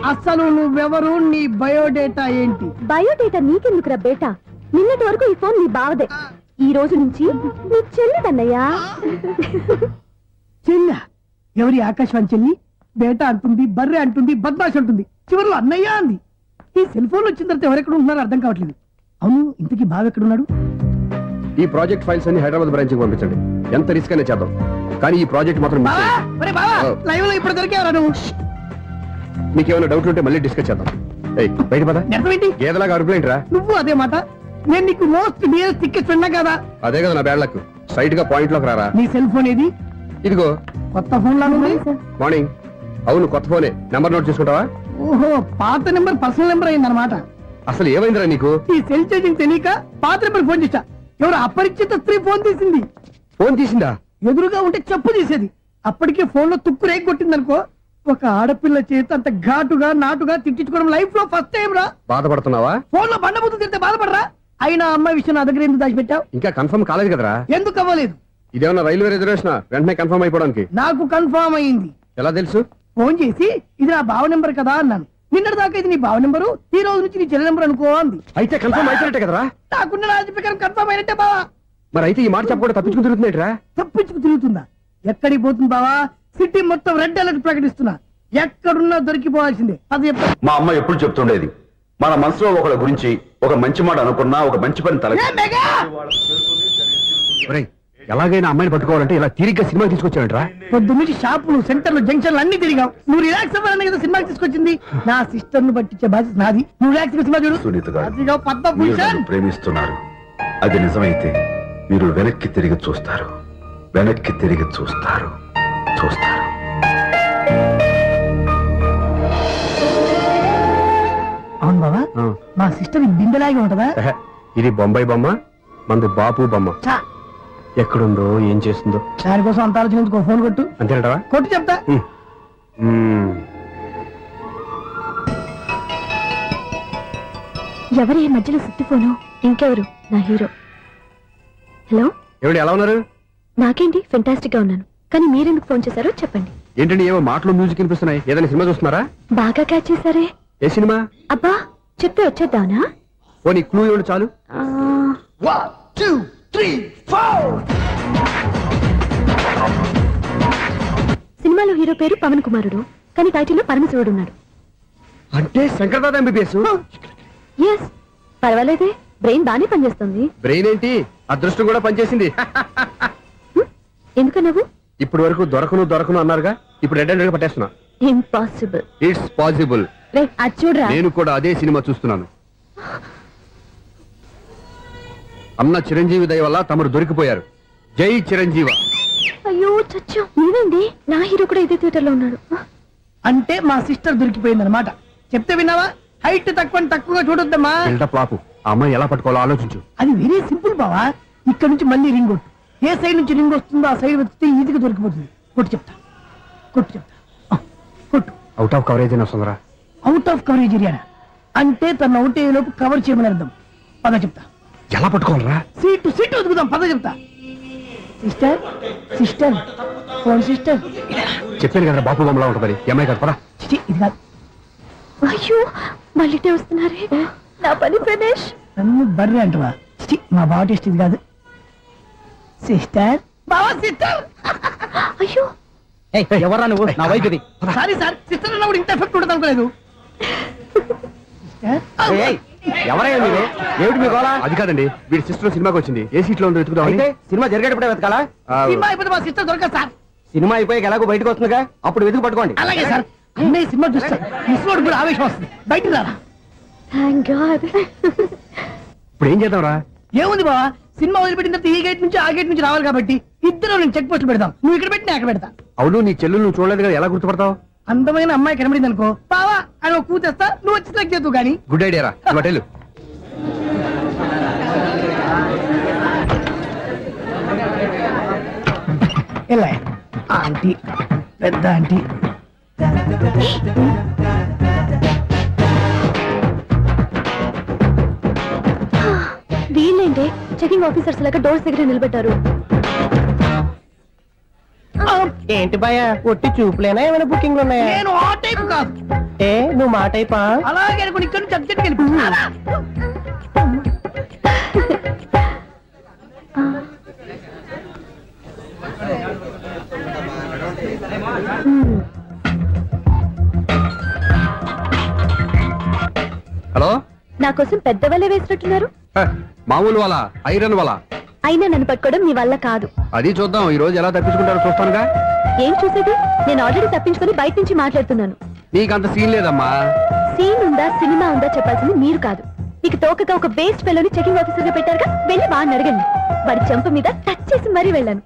S11: అసలు నువ్వెవరు నీ బయోడేటా ఏంటి
S12: బయోడేటా నీకెందుకురా బేటా నిన్నటి వరకు ఈ ఫోన్ నీ బావదే ఈ రోజు నుంచి నీ చెల్లిదన్నయ్యా
S11: చెల్ల ఎవరి ఆకాశవాణి చెల్లి బేటా అంటుంది బర్రె అంటుంది బద్మాష్ అంటుంది చివరిలో అన్నయ్య అంది ఈ సెల్ ఫోన్ వచ్చిన తర్వాత ఎవరెక్కడ ఉంటున్నారో అర్థం కావట్లేదు అవును ఇంతకీ బావ ఎక్కడున్నాడు
S6: ఈ ప్రాజెక్ట్ ఫైల్స్ అన్ని హైదరాబాద్ బ్రాంచ్ కి పంపించండి ఎంత రిస్క్ అయినా చేద్దాం కానీ ఈ ప్రాజెక్ట్ మాత్రం miss
S11: బావా
S6: చేయొద్దు.
S11: ఒరే బావా లైవ్ లో ఇప్పుడు దొరికేవరా నువ్వు
S6: మీకు ఏమైనా డౌట్ ఉంటే మళ్ళీ డిస్కస్ చేద్దాం ఏయ్ బయట పద
S11: నెరవేంటి
S6: గేదలాగా అరుపులేంట్రా
S11: నువ్వు అదే మాట నేను నీకు మోస్ట్ డియరెస్ట్ టికెట్ విన్నా కదా
S6: అదే కదా నా బ్యాడ్ లక్ స్ట్రైట్ గా పాయింట్ లోకి రారా
S11: నీ సెల్ ఫోన్ ఏది
S6: ఇదిగో
S11: కొత్త ఫోన్ లాగా ఉంది
S6: మార్నింగ్ అవును కొత్త ఫోనే నెంబర్ నోట్ చేసుకుంటావా
S11: ఓహో పాత నెంబర్ పర్సనల్ నెంబర్ అయిందన్నమాట
S6: అసలు ఏమైందిరా నీకు
S11: ఈ సెల్ చేసింగ్ తెలియక పాత నెంబర్ ఫోన్ చేశా ఎవరు అపరిచిత స్త్రీ ఫోన్ తీసింది
S6: ఫోన్ తీసిందా
S11: ఎదురుగా ఉంటే చెప్పు తీసేది అప్పటికే ఫోన్ లో తుక్కు రేగి కొట్టిందనుకో ఒక ఆడపిల్ల చేత అంత ఘాటుగా నాటుగా తిట్టించుకోవడం లైఫ్ లో ఫస్ట్ టైం రా
S6: బాధపడుతున్నావా
S11: ఫోన్ లో బండబూతులు తింటే బాధపడరా అయినా అమ్మాయి విషయం నా దగ్గర ఎందుకు దాచిపెట్టావు
S6: ఇంకా కన్ఫర్మ్ కాలేదు కదరా
S11: ఎందుకు అవ్వలేదు
S6: ఇదేమన్నా రైల్వే రిజర్వేషన్ వెంటనే కన్ఫర్మ్ అయిపోవడానికి
S11: నాకు కన్ఫర్మ్ అయింది
S6: ఎలా తెలుసు
S11: ఫోన్ చేసి ఇది నా బావ నెంబర్ కదా అన్నాను నిన్నటి దాకా ఇది నీ బావ నెంబరు ఈ రోజు నుంచి నీ చెల్లి నెంబర్ అనుకో అంది
S6: అయితే కన్ఫర్మ్ అయిపోయినట్టే కదరా
S11: నాకున్న రాజు ప్రకారం కన్ఫర్మ్ అయినట్టే బావా
S6: మరి అయితే ఈ మాట చెప్పకుండా తప్పించుకుని తిరుగుతున్నాయిట్రా
S11: తప్పించుకు తిరుగుతుందా ఎక్కడికి పోతుంది బావా సిటీ మొత్తం రెడ్ అలర్ట్ ప్రకటిస్తున్నా ఎక్కడున్నా దొరికిపోవాల్సిందే అది చెప్తా
S10: మా అమ్మ ఎప్పుడు చెప్తుండేది మన మనసులో ఒకళ్ళ గురించి ఒక మంచి మాట అనుకున్నా ఒక మంచి పని తల
S11: ఏ మెగా!
S6: ఒరేయ్, ఎలాగైనా అమ్మాయిని పట్టుకోవాలంటే ఇలా తీరిగ్గా సినిమా తీసుకొచ్చావంట్రా
S11: పొద్దున్నుంచి షాపులు సెంటర్లు జంక్షన్లు అన్ని తిరిగావు నువ్వు రిలాక్స్ అవ్వాలని కదా సినిమాకి తీసుకొచ్చింది నా సిస్టర్ ను పట్టించే బాధ్యత నాది నువ్వు రిలాక్స్ సినిమా చూడు
S10: సునీత గారు
S11: అదిగో
S10: మీరు
S11: పద్మభూషణ్
S10: నన్ను ప్రేమిస్తున్నారు అది నిజమైతే మీరు వెనక్కి తిరిగి చూస్తారు వెనక్కి తిరిగి చూస్తారు చూస్తారు
S11: అవును బాబా మా సిస్టర్ బిందెలాగే ఉంటదా
S6: ఎహె, ఇది బొంబాయి బొమ్మ మంది బాపు బొమ్మ
S11: చా,
S6: ఎక్కడుందో ఏం చేస్తుందో
S11: దానికోసం అంత ఆలోచించుకో ఫోన్ కొట్టు
S6: అంతేనంటావా
S11: కొట్టు చెప్తా
S6: మ్మ్.
S12: ఎవరి మధ్యలో సుత్తి ఫోను ఇంకెవరు నా హీరో హలో
S6: ఏమిటి ఎలా ఉన్నారు
S12: నాకేంటి ఫెంటాస్టిక్ గా ఉన్నాను కానీ మీరెందుకు ఫోన్ చేశారో చెప్పండి
S6: ఏంటండి ఏవో మాటలు మ్యూజిక్ వినిపిస్తున్నాయి ఏదైనా సినిమా చూస్తున్నారా
S12: బాగా క్యాచ్ చేశారే
S6: ఏ సినిమా
S12: అబ్బా చెప్తే వచ్చేద్దానా
S6: పోనీ క్లూ ఇవ్వండి చాలు
S12: ఆ,
S11: 1 2 3 4
S12: సినిమాలో హీరో పేరు పవన్ కుమారుడు కానీ టైటిల్లో పరమశివుడు ఉన్నాడు
S6: అంటే శంకర్దాద ఎంబీబీఎస్
S12: ఎస్ పర్వాలేదే బ్రెయిన్ బానే పనిచేస్తుంది
S6: బ్రెయిన్ ఏంటి అదృష్టం కూడా పనిచేసింది
S12: ఎందుకు నువ్వు
S6: ఇప్పటి వరకు దొరకను అన్నారుగా ఇప్పుడు రెడ్ హ్యాండెడ్ గా పట్టేస్తున్నా
S12: ఇంపాసిబుల్
S6: ఇట్స్ పాసిబుల్
S12: రే అది చూడరా
S6: నేను కూడా అదే సినిమా చూస్తున్నాను అన్న చిరంజీవి దయ వల్ల తమరు దొరికిపోయారు జై చిరంజీవ
S12: అయ్యో చచ్చో నీవేంటి నా హీరో కూడా ఇదే థియేటర్ లో ఉన్నాడు
S11: అంటే మా సిస్టర్ దొరికిపోయింది అనమాట చెప్తే విన్నావా హైట్ తక్కువ తక్కువగా చూడొద్దమ్మా
S6: బిల్డప్ లాపు ఆ అమ్మాయి ఎలా పట్టుకోవాలో ఆలోచించు.
S11: అది వెరీ సింపుల్ బావా. ఇక్కడ నుంచి మళ్ళీ రింగ్ కొట్టు. ఏ సైడ్ నుంచి రింగ్ వస్తుందో ఆ సైడ్ వెతికితే ఈజీగా దొరికిపోతుంది. కొట్టు చెప్తా. కొట్టు.
S6: అవుట్ ఆఫ్ కవరేజ్ అని వస్తుందిరా.
S11: అవుట్ ఆఫ్ కవరేజ్ ఏరియా అంటే తన అవుట్ అయ్యే లోపు కవర్ చేయమని అర్థం. పద చెప్తా.
S6: ఎలా పట్టుకోవాలరా?
S11: సీటు వెతుకుదాం. పద చెప్తా. Sister phone sister.
S6: చెప్పాను కదా బాపు బొమ్మలా ఉంటుంది. అమ్మాయి కదా పదా.
S11: ఇది కాదు.
S12: అయ్యో మళ్ళీ వస్తున్నారే నా పని ప్రదేశ్.
S11: నన్ను బర్రె అంటవా? మా బావ టేస్ట్ ఇది కాదు. సిస్టర్ బావా సిస్టర్.
S12: అయ్యో
S9: ఎవరా నువ్వు? నా వైపు ఇది.
S11: సారీ సార్, సిస్టర్ అన్నప్పుడు ఇంత ఎఫెక్ట్ ఉండదు అనుకోలేదు.
S9: ఎవరయ్యా మీరే? ఏమిటి మీ గోళ?
S6: అది కాదండి, వీడి సిస్టర్ సినిమాకి వచ్చింది. ఏ సీట్ లో ఉందో వెతుకుదాం.
S9: అయితే సినిమా జరిగేటప్పుడే వెతకాలా?
S11: సినిమా అయిపోతే మా సిస్టర్ దొరకదు సార్.
S9: సినిమా అయిపోయాక ఎలాగో బయటకు వస్తుందిగా, అప్పుడు వెతుకు పట్టుకోండి.
S11: అలాగే సార్. అన్నయ్య సినిమా చూస్తారు. మిస్ కూడా ఆవేశం వస్తుంది. బయటికి రారా.
S12: Thank God.
S6: ఇప్పుడు ఏం చేద్దాంరా?
S11: ఏముంది బావా, సినిమా వదిలిపెట్టిన తర్వాత ఈ గేట్ నుంచి ఆ గేట్ నుంచి రావాలి కాబట్టి ఇద్దరు నేను చెక్ పోస్ట్ పెడతాం. నువ్వు ఇక్కడ పెట్టి నేను అక్కడ పెడతా.
S6: అవును, నీ చెల్లెలు నువ్వు చూడలేదు కదా, ఎలా గుర్తుపడతావు?
S11: అందమైన అమ్మాయి కనబడింది అనుకో బావా అని ఒక కూతేస్తా. నువ్వు వచ్చి సెలెక్ట్ చేద్దు కానీ.
S6: గుడ్ ఐడియా రా. హోటల్
S11: ఎలా ఆంటీ, పెద్ద ఆంటీ.
S12: వీళ్ళేంటే చెకింగ్ ఆఫీసర్స్ లాగా డోర్స్ దగ్గర నిలబెట్టారు.
S9: ఏంటి భయ, ఒట్టి చూపులేనా ఏమైనా బుకింగ్లు ఉన్నాయా?
S11: నేను ఆ టైప్ కాదు.
S9: ఏ నువ్వు మా టైపా?
S11: అలాగే అనుకుని ఇక్కడ నుంచి అర్జెంట్కి వెళ్ళిపోతున్నా.
S6: హలో,
S12: నా కోసం పెద్ద వలే వేసినట్టున్నారు.
S6: మామూలు వాళ్ళ ఐరన్ వాళ్ళ.
S12: అయినా నన్ను పట్టుకోవడం మీ వల్ల కాదు.
S6: అది చూద్దాం ఈ రోజు ఎలా తప్పించుకుంటారో చూస్తానుగా.
S12: ఏం చూసేది? నేను ఆల్రెడీ తప్పించుకొని బయట నుంచి మాట్లాడుతున్నాను.
S6: నీకంత సీన్ లేదమ్మా.
S12: సీన్ ఉందా సినిమా ఉందా చెప్పాల్సింది మీరు కాదు. మీకు తోకగా ఒక బేస్ట్ ఫెలోని చెకింగ్ ఆఫీసర్ గా పెట్టారుగా, వెళ్ళి వాడిని అడగండి. వాడి చెంప మీద టచ్ చేసి మరీ వెళ్ళాను.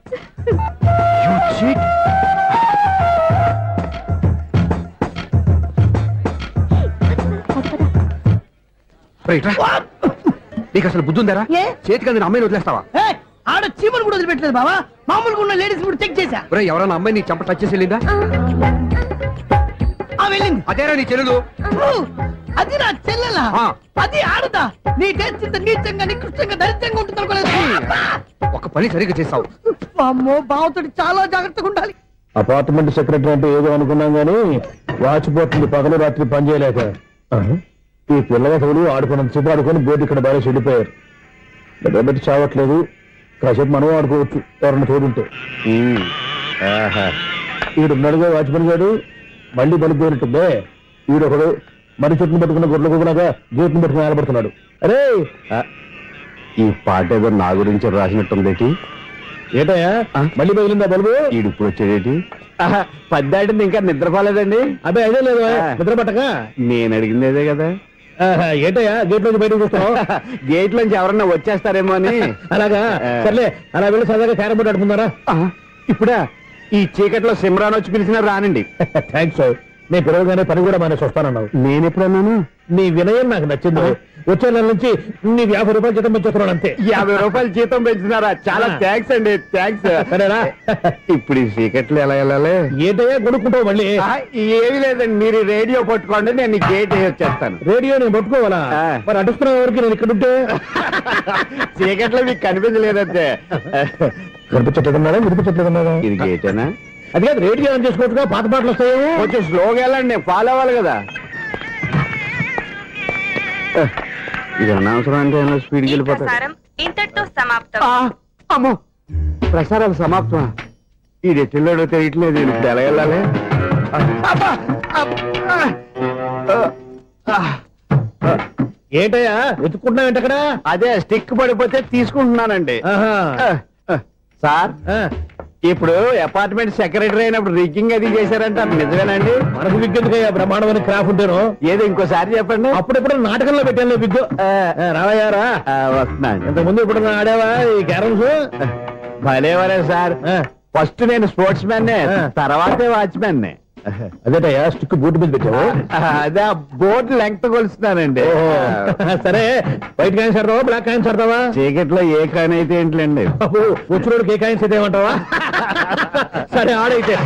S6: నీకు అసలు బుద్ధి ఉందారా?
S11: ఏ?
S6: చేతికి అందిన అమ్మాయిని వదిలేస్తావా?
S11: ఆడ చీమను కూడా వదిలిపెట్టలేదు బావా. మామూలుగా ఉన్న లేడీస్ కూడా చెక్ చేశా.
S6: ఎవరైనా అమ్మాయి నీ చెంప టచ్ చేసి వెళ్ళిందా?
S11: వెళ్ళింది.
S6: అదేరా నీ చెల్లెలు.
S11: అది నా చెల్లెలా? అది ఆడదా? నీ టేస్ట్ ఇంత నీచంగా నికృష్టంగా దరిద్రంగా ఉంటుంది అనుకోలేదు.
S6: ఒక పని సరిగ్గా చేసావు.
S11: అమ్మో, బావతోటి చాలా జాగ్రత్తగా ఉండాలి.
S9: అపార్ట్మెంట్ సెక్రటరీ అంటే ఏదో అనుకున్నాం గానీ వాచిపోతుంది పగలు రాత్రి పని చేయలేక. ఈ పిల్లగతులు ఆడుకున్నంత సేపు ఆడుకొని బోర్డు ఇక్కడ బాగా చెడిపోయారు. నిలబెట్టి చావట్లేదు. కాసేపు మనం ఆడుకోవచ్చు ఎవరన్నా తోడుంటే. ఈడున్నాడుగా వాచ్మెన్ గారు, మళ్ళీ బలిపోయినట్టుందే. ఈడొకడు మరి చెట్టును పట్టుకున్న గొడ్ల కుక్కలాగా గేట్ను పట్టుకుని నిలబడుతున్నాడు. అరే, ఈ పాట ఏదో నా గురించి రాసినట్టుంది. ఏటయ్యా మళ్ళీ బదిలిందా బలుబు? ఈడు ఇప్పుడు వచ్చేదేటి? పద్దాటింది ఇంకా నిద్రపోలేదండి. అదే అదే లేదు నిద్ర పట్టక. నేను అడిగింది అదే కదా. ఏటయ్యా గేట్ నుంచి బయటకు చూస్తావు? గేట్ నుంచి ఎవరన్నా వచ్చేస్తారేమో అని. అలాగా, సర్లే అలా వెళ్ళి సరదాగా క్యారం బోర్డు ఆడుకున్నారా? ఇప్పుడా? ఈ చీకట్లో సిమ్రాన్ వచ్చి పిలిచినా రానండి. థ్యాంక్స్. నేను పిలవగానే పని కూడా మానేసి వస్తానన్నావు. నేను ఎప్పుడన్నాను? నీ వినయం నాకు నచ్చింది. వచ్చే నెల నుంచి నీ 50 రూపాయలు జీతం పెంచుతున్నాను అంతే. 50 రూపాయలు జీతం పెంచుతున్నారా? చాలా థ్యాంక్స్ అండి. థ్యాంక్స్. సరేనా? ఇప్పుడు ఈ చీకట్లు ఎలా వెళ్ళాలి? ఏంటయ్యా కొనుక్కుంటావు మళ్ళీ? ఏమీ లేదండి, మీరు రేడియో పట్టుకోండి, నేను గేట్ వచ్చేస్తాను. రేడియో నేను పట్టుకోవాలా? మరి అడుస్తున్న ఎవరికి నేను ఇక్కడ ఉంటే? చీకట్లో మీకు కనిపించలేదంటే. కనిపించట్లేదన్నారా వినిపించట్లేదన్నారా? ఇది గేటేనా? అది కాదు, రేడియో ఆన్ చేసుకోవచ్చుగా, పాత పాటలు వస్తాయి. కొంచెం స్లోగా వెళ్ళండి, ఫాలో అవ్వాలి కదా. ఇది అనవసరం అంటే స్పీడ్కి వెళ్ళిపోతాడు.
S12: ఇంతటితో సమాప్తం.
S9: అమ్మో, ప్రసారాలు సమాప్తమా? ఇది ఎట్టిల్లాడో తెలియట్లేదు. ఇప్పుడు ఎలా వెళ్ళాలి? ఏంటయ్యా వెతుక్కుంటున్నావు అక్కడ? అదే స్టిక్ పడిపోతే తీసుకుంటున్నానండి. సార్, ఇప్పుడు అపార్ట్మెంట్ సెక్రటరీ అయినప్పుడు రిగ్గింగ్ అది చేశారంట, నిజమేనండి? మనకు విగ్ ఎందుకయ్యా, బ్రహ్మాండమైన క్రాఫ్ ఉంటాను. ఏదో ఇంకోసారి చెప్పండి. అప్పుడెప్పుడు నాటకంలో పెట్టాను విగ్గు. రావయ్యారా? వస్తున్నాను. ఇంతకుముందు ఇప్పుడు ఆడావా ఈ క్యారమ్స్? భలేవరే సార్. ఫస్ట్ నేను స్పోర్ట్స్ మ్యాన్, తర్వాతే వాచ్మెన్. అదేటయ్యా స్టిక్ బూట్ మీద పెట్టావు
S10: అదే బోట్ లెంగ్త్ కొలుస్తున్నానండి
S9: సరే వైట్ కాయిన్స్ ఆడతావా బ్లాక్ కాయిన్స్ ఆడతావా
S10: చీకట్ లో ఏ కాని అయితే ఏంటండి
S9: వచ్చినోడికి ఏ కాయిన్స్ అయితే ఏమంటావా సరే ఆడైతే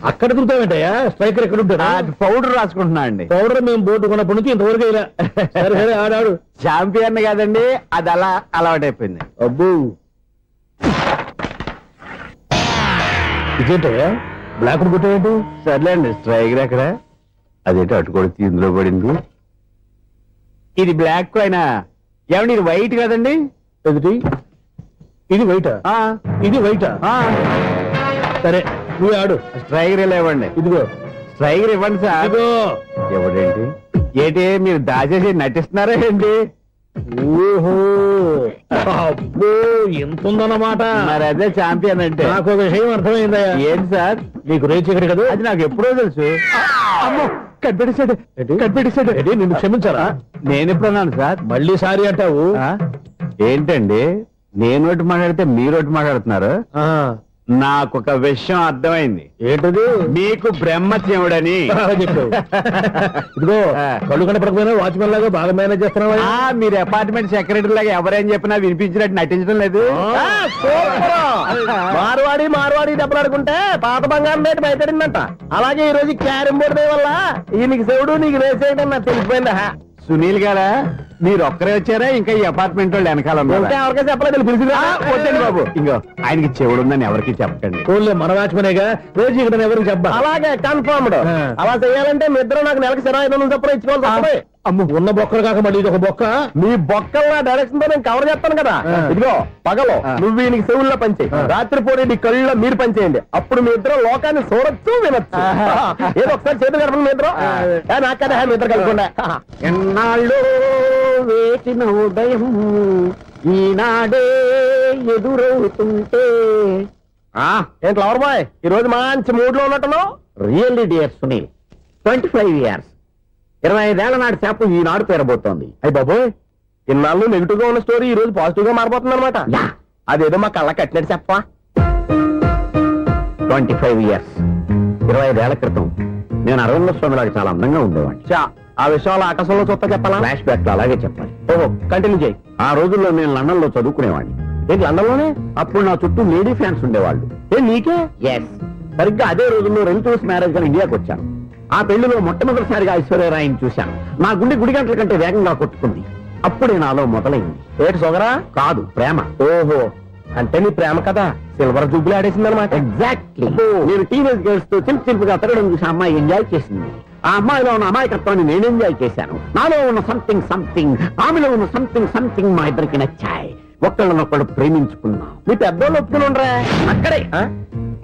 S9: అక్కడ దొరుకుతావేంటయ్యా స్ట్రైకర్ ఎక్కడ ఉంటారా
S10: పౌడర్ రాసుకుంటున్నా అండి
S9: పౌడర్ మేము బోర్డు కొన్నప్పటి నుంచి ఇంతవరకు ఇలా సరే సరే ఆడాడు
S10: చాంపియన్ కాదండి అది అలా అలవాటైపోయింది.
S9: అబ్బు ఇదేంటయ్యా బ్లాక్ కొట్టేంటి
S10: సర్లేండి స్ట్రైకర్ ఎక్కడ అదేంటి అటు కొడితే ఇందులో పడింది. ఇది బ్లాక్ అయినా ఏమండి ఇది వైట్ కదండి.
S9: ఎదుటి ఇది వైటా ఇది వైటా సరే నువ్వే ఆడు.
S10: స్ట్రైకర్ ఇలా ఇవ్వండి.
S9: ఇదిగో
S10: స్ట్రైకర్ ఇవ్వండి సార్.
S9: ఇదిగో
S10: ఎవడేంటి ఏంటి మీరు దాచేసి నటిస్తున్నారా ఏంటి?
S9: ఓహో అబ్బో ఎంత ఉందన్నమాట.
S10: మరి అదే చాంపియన్ అంటే.
S9: నాకు ఒక విషయం అర్థమైందయ్యా.
S10: ఏంటి సార్?
S9: నీకు రేచి ఇక్కడ కదా.
S10: అది నాకు ఎప్పుడో తెలుసు. అమ్మో కనిపెట్టేశాడు కనిపెట్టేశాడు.
S9: నిన్ను క్షమించారా?
S10: నేను ఎప్పుడన్నాను సార్?
S9: మళ్ళీ సారీ అంటావు.
S10: ఏంటండి నేను ఒకటి మాట్లాడితే మీరు ఒకటి మాట్లాడుతున్నారు. నాకు ఒక విషయం అర్థమైంది.
S9: ఏంటది?
S10: మీకు బ్రహ్మత్యముడని
S9: చెప్పావు. ఇదిగో కళ్ళు కనపడకపోయినా వాచ్మెన్ లాగా బాగా మేనేజ్ చేస్తున్నావా?
S10: మీరు అపార్ట్మెంట్ సెక్రటరీ లాగా ఎవరేం చెప్పినా వినిపించినట్టు నటించడం లేదు.
S9: మార్వాడి దెబ్బలాడుకుంటే పాత బంగారం రేటు బయటడిందంట. అలాగే ఈ రోజు క్యారం బోర్డు వల్ల నీకు శివుడు నీకు వేసేయడం నాకు తెలిసిపోయిందా.
S10: సునీల్ గారా మీరు ఒక్కరే వచ్చారా ఇంకా ఈ అపార్ట్మెంట్ వాళ్ళు వెనకాల
S9: ఎవరికీ చెప్పలేదు పిలిచిరా.
S10: వచ్చండి బాబు. ఇంకో ఆయనకి చెవుడు ఉందని ఎవరికి చెప్పకండి.
S9: ఓన్లీ మన వాచ్మనేగా రోజు ఇక్కడ ఎవరికి చెప్పా. అలాగే కన్ఫర్మ్డ్. అలా చేయాలంటే మీ ఇద్దరు నాకు నెలకి 500 చొప్పున ఇచ్చుకోవాలి. అమ్మ ఉన్న బొక్కలు కాక మళ్ళీ ఇది ఒక బొక్క. మీ బొక్కల డైరెక్షన్ తో నేను కవర్ చేస్తాను కదా. ఇదిగో పగలో నువ్వు వీనికి చెవుల్లో పనిచేయి, రాత్రి పూట నీ కళ్ళలో మీరు పనిచేయండి. అప్పుడు మీ ఇద్దరు లోకాన్ని చూడొచ్చు వినొచ్చు. ఏదో ఒకసారి చేతులు కడపండి మీ ఇద్దరు. నాకు కదా మీ ఇద్దరు కలుపుకుండా.
S10: ఎన్నాళ్ళు వేసిన ఉదయం ఈనాడే ఎదురవుతుంటే.
S9: ఏంటి లవర్ బాయ్ ఈ రోజు మంచి మూడ్ లో ఉన్నట్టును?
S10: రియల్లీ డియర్ సునీల్ 25 years 25 ఏళ్ల నాటి చేప ఈనాడు పేరబోతోంది.
S9: అయ్యి బాబోయ్ ఇన్నాళ్ళు నెగిటివ్ గా ఉన్న స్టోరీ ఈ రోజు పాజిటివ్ గా మారిపోతుంది అనమాట. అదేదో మా కళ్ళ కట్టినట్టు చెప్పా.
S10: 25 years 25 ఏళ్ల క్రితం నేను అరవింద స్వామిలాగా చాలా అందంగా ఉండేవాడిని.
S9: ఆ విషయాలు ఆకాశంలో చూస్తా చెప్పాలా?
S10: ఫ్లాష్ బ్యాక్ లో అలాగే చెప్పాలి.
S9: ఓహో కంటిన్యూ చేయి.
S10: ఆ రోజుల్లో నేను లండన్ లో చదువుకునేవాడిని.
S9: ఏంటి లండన్ లోనే?
S10: అప్పుడు నా చుట్టూ లేడీ ఫ్యాన్స్ ఉండేవాళ్ళు.
S9: నీకే?
S10: ఎస్. సరిగ్గా అదే రోజుల్లో రిలేటివ్స్ మ్యారేజ్ గా ఇండియాకి వచ్చాను. ఆ పెళ్లిలో మొట్టమొదటిసారిగా ఐశ్వర్యరాయని చూశాను. నా గుండె గుడి గంటల కంటే వేగంగా కొట్టుకుంది. అప్పుడే నాలో మొదలైంది.
S9: ఏటి సొగరా?
S10: కాదు ప్రేమ.
S9: ఓహో అంటే నీ ప్రేమ కదా సిల్వర్ జూబ్లీ ఆడేసింది అనమాట.
S10: ఎగ్జాక్ట్లీ. నేను టీనేజ్ గర్ల్స్ తో చిలుపుగా తిరగడం చూసి అమ్మాయి ఎంజాయ్ చేసింది. ఆ అమ్మాయిలో ఉన్న అమాయకత్వాన్ని నేను ఎంజాయ్ చేశాను. నాలో ఉన్న సంథింగ్ ఆమెలో ఉన్న సంథింగ్ మా ఇద్దరికి నచ్చాయి. ఒక్కళ్ళనొక్కడు ప్రేమించుకున్నాం.
S9: మీ పెద్దోళ్ళు ఒప్పుకుని ఉండరా?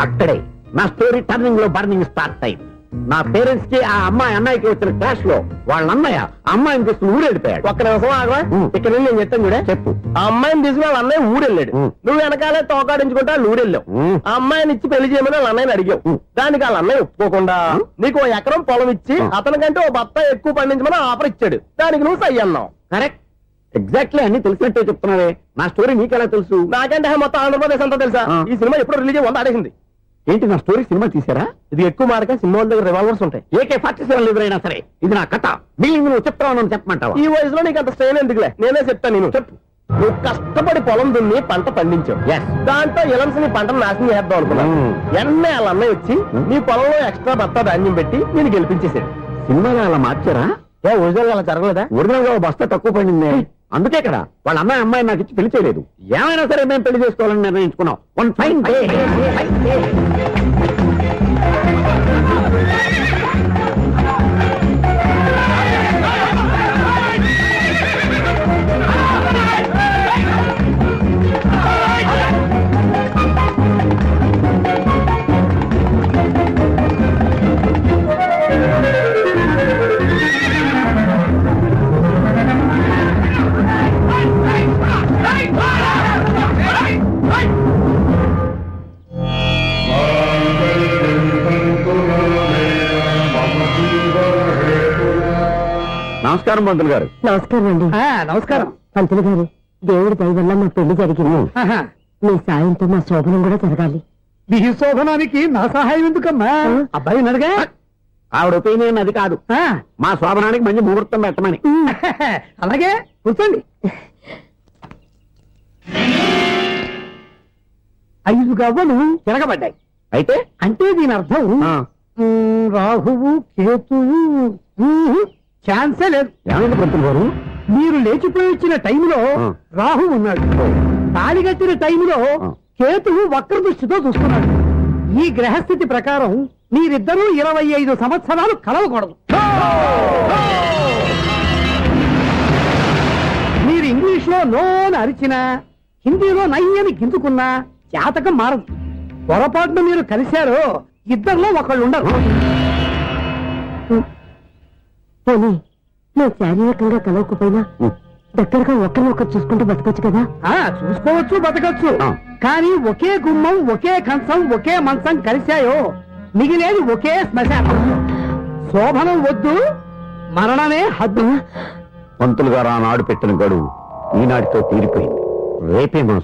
S10: అక్కడే నా స్టోరీ టర్నింగ్ లో బర్నింగ్ స్టార్ట్ అయింది. నా పేరెంట్స్ కి ఆ అమ్మాయి అన్నయ్యకి వచ్చిన క్లాష్ లో వాళ్ళ అన్నయ్య అమ్మాయిని తీసుకుని ఊరెళ్ళిపోయాడు.
S9: ఒక్క నిమిషం ఆగవా? ఇక్కడ నుంచి నేను చెప్తాను కూడా.
S10: చెప్పు.
S9: ఆ అమ్మాయిని తీసుకుని వాళ్ళ అన్నయ్య ఊరెళ్ళాడు. నువ్వు వెనకాలే తోకాడించుకుంటా ఊరెళ్ళావు. ఆ అమ్మాయిని ఇచ్చి పెళ్లి చేయమని వాళ్ళ అన్నయ్యని అడిగావు. దానికి వాళ్ళ అన్నయ్య ఒప్పుకోకుండా నీకు 1 ఎకరం పొలం ఇచ్చి అతనికంటే ఓ బత్త ఎక్కువ పండించమని ఆఫర్ ఇచ్చాడు. దానికి నువ్వు సై అన్నావు.
S10: కరెక్ట్. ఎగ్జాక్ట్లీ అన్ని తెలిసినట్టే చెప్తున్నావే. నా స్టోరీ నీకెలా తెలుసు?
S9: నాకంటే మొత్తం ఆంధ్రప్రదేశ్ అంతా తెలుసా? ఈ సినిమా ఎప్పుడు రిలీజ్ అయ్యి 100 ఆడేసింది.
S10: ఏంటి నా స్టోరీ సినిమా తీసారా?
S9: ఇది ఎక్కువ మార్క సినిమా దగ్గర రివాల్వర్స్ ఉంటాయి.
S10: AK-47 ఎదురైనా సరే ఇది నా కథ. మిగిలింది నువ్వు చెప్తావు చెప్పమంటావా?
S9: ఈ వయసులో నీకు అంత స్ట్రెయిన్ ఎందుకులే, నేనే చెప్తాను. నేను చెప్పు. నువ్వు కష్టపడి పొలం దున్ని పంట పండించావు. దాంతో ఇలమ్స్ నీ పంటను నాశనం చేద్దాం అనుకున్నాను. ఎన్నే వాళ్ళ అన్నయ్య వచ్చి నీ పొలంలో ఎక్స్ట్రా బత్తా ధాన్యం పెట్టి నేను గెలిపించేసాడు.
S10: సినిమాలో అలా మార్చారా?
S9: ఒరిజినల్ అలా జరగలేదా?
S10: ఒరిజినల్ గా బస్తా తక్కువ పడింది. అందుకే కదా వాళ్ళ అమ్మాయి నాకు ఇచ్చి పెళ్లి చేయలేదు. ఏమైనా సరే మేము పెళ్లి చేసుకోవాలని నిర్ణయించుకున్నాం. One fine day. నమస్కారం పంతులు గారు.
S13: నమస్కారం అండి.
S11: నమస్కారం
S13: పంతులు గారు. దేవుడి దయ వల్ల మా పెళ్లి జరిగింది. మీ సాయంతో మా శోభనం కూడా జరగాలి.
S11: నీ శోభనానికి నా సహాయం ఎందుకమ్మా?
S9: అబ్బాయి ఉన్నాడుగా, ఆవిడ ఒపీనియన్ అది కాదు, మా శోభనానికి మంచి ముహూర్తం పెట్టమని.
S11: అలాగే కూర్చోండి. 5 గవ్వలు తిరగబడ్డాయి.
S9: అయితే
S11: అంటే దీని అర్థం రాహువు కేతువు ఛాన్సే లేదు.
S9: ఏమైంది పంతులు గారు?
S11: మీరు లేచిపోయి వచ్చిన టైంలో రాహు ఉన్నాడు, తాళి కట్టిన టైంలో కేతువు వక్ర దృష్టితో చూస్తున్నాడు. ఈ గ్రహస్థితి ప్రకారం మీరిద్దరూ 25 సంవత్సరాలు కలవకూడదు. మీరు ఇంగ్లీష్ లో నోని అరిచినా, హిందీలో నయ్యని గింజుకున్నా జాతకం మారదు. పొరపాటున మీరు కలిశారో ఇద్దరిలో ఒకళ్ళు ఉండరు.
S13: పోనీ నువ్వు శారీరకంగా కలవకపోయినా దగ్గరగా ఒకరినొకరు చూసుకుంటూ బతకొచ్చు కదా.
S11: చూసుకోవచ్చు, బతకచ్చు. కానీ ఒకే గుమ్మం, ఒకే కంచం, ఒకే మంచం కలిశాయో మిగిలేది ఒకే శ్మశానం. శోభనం వద్దు, మరణమే హద్దు.
S9: పంతులు గారు ఆనాడు పెట్టిన గడువు ఈనాటితో తీరిపోయింది. రేపే మన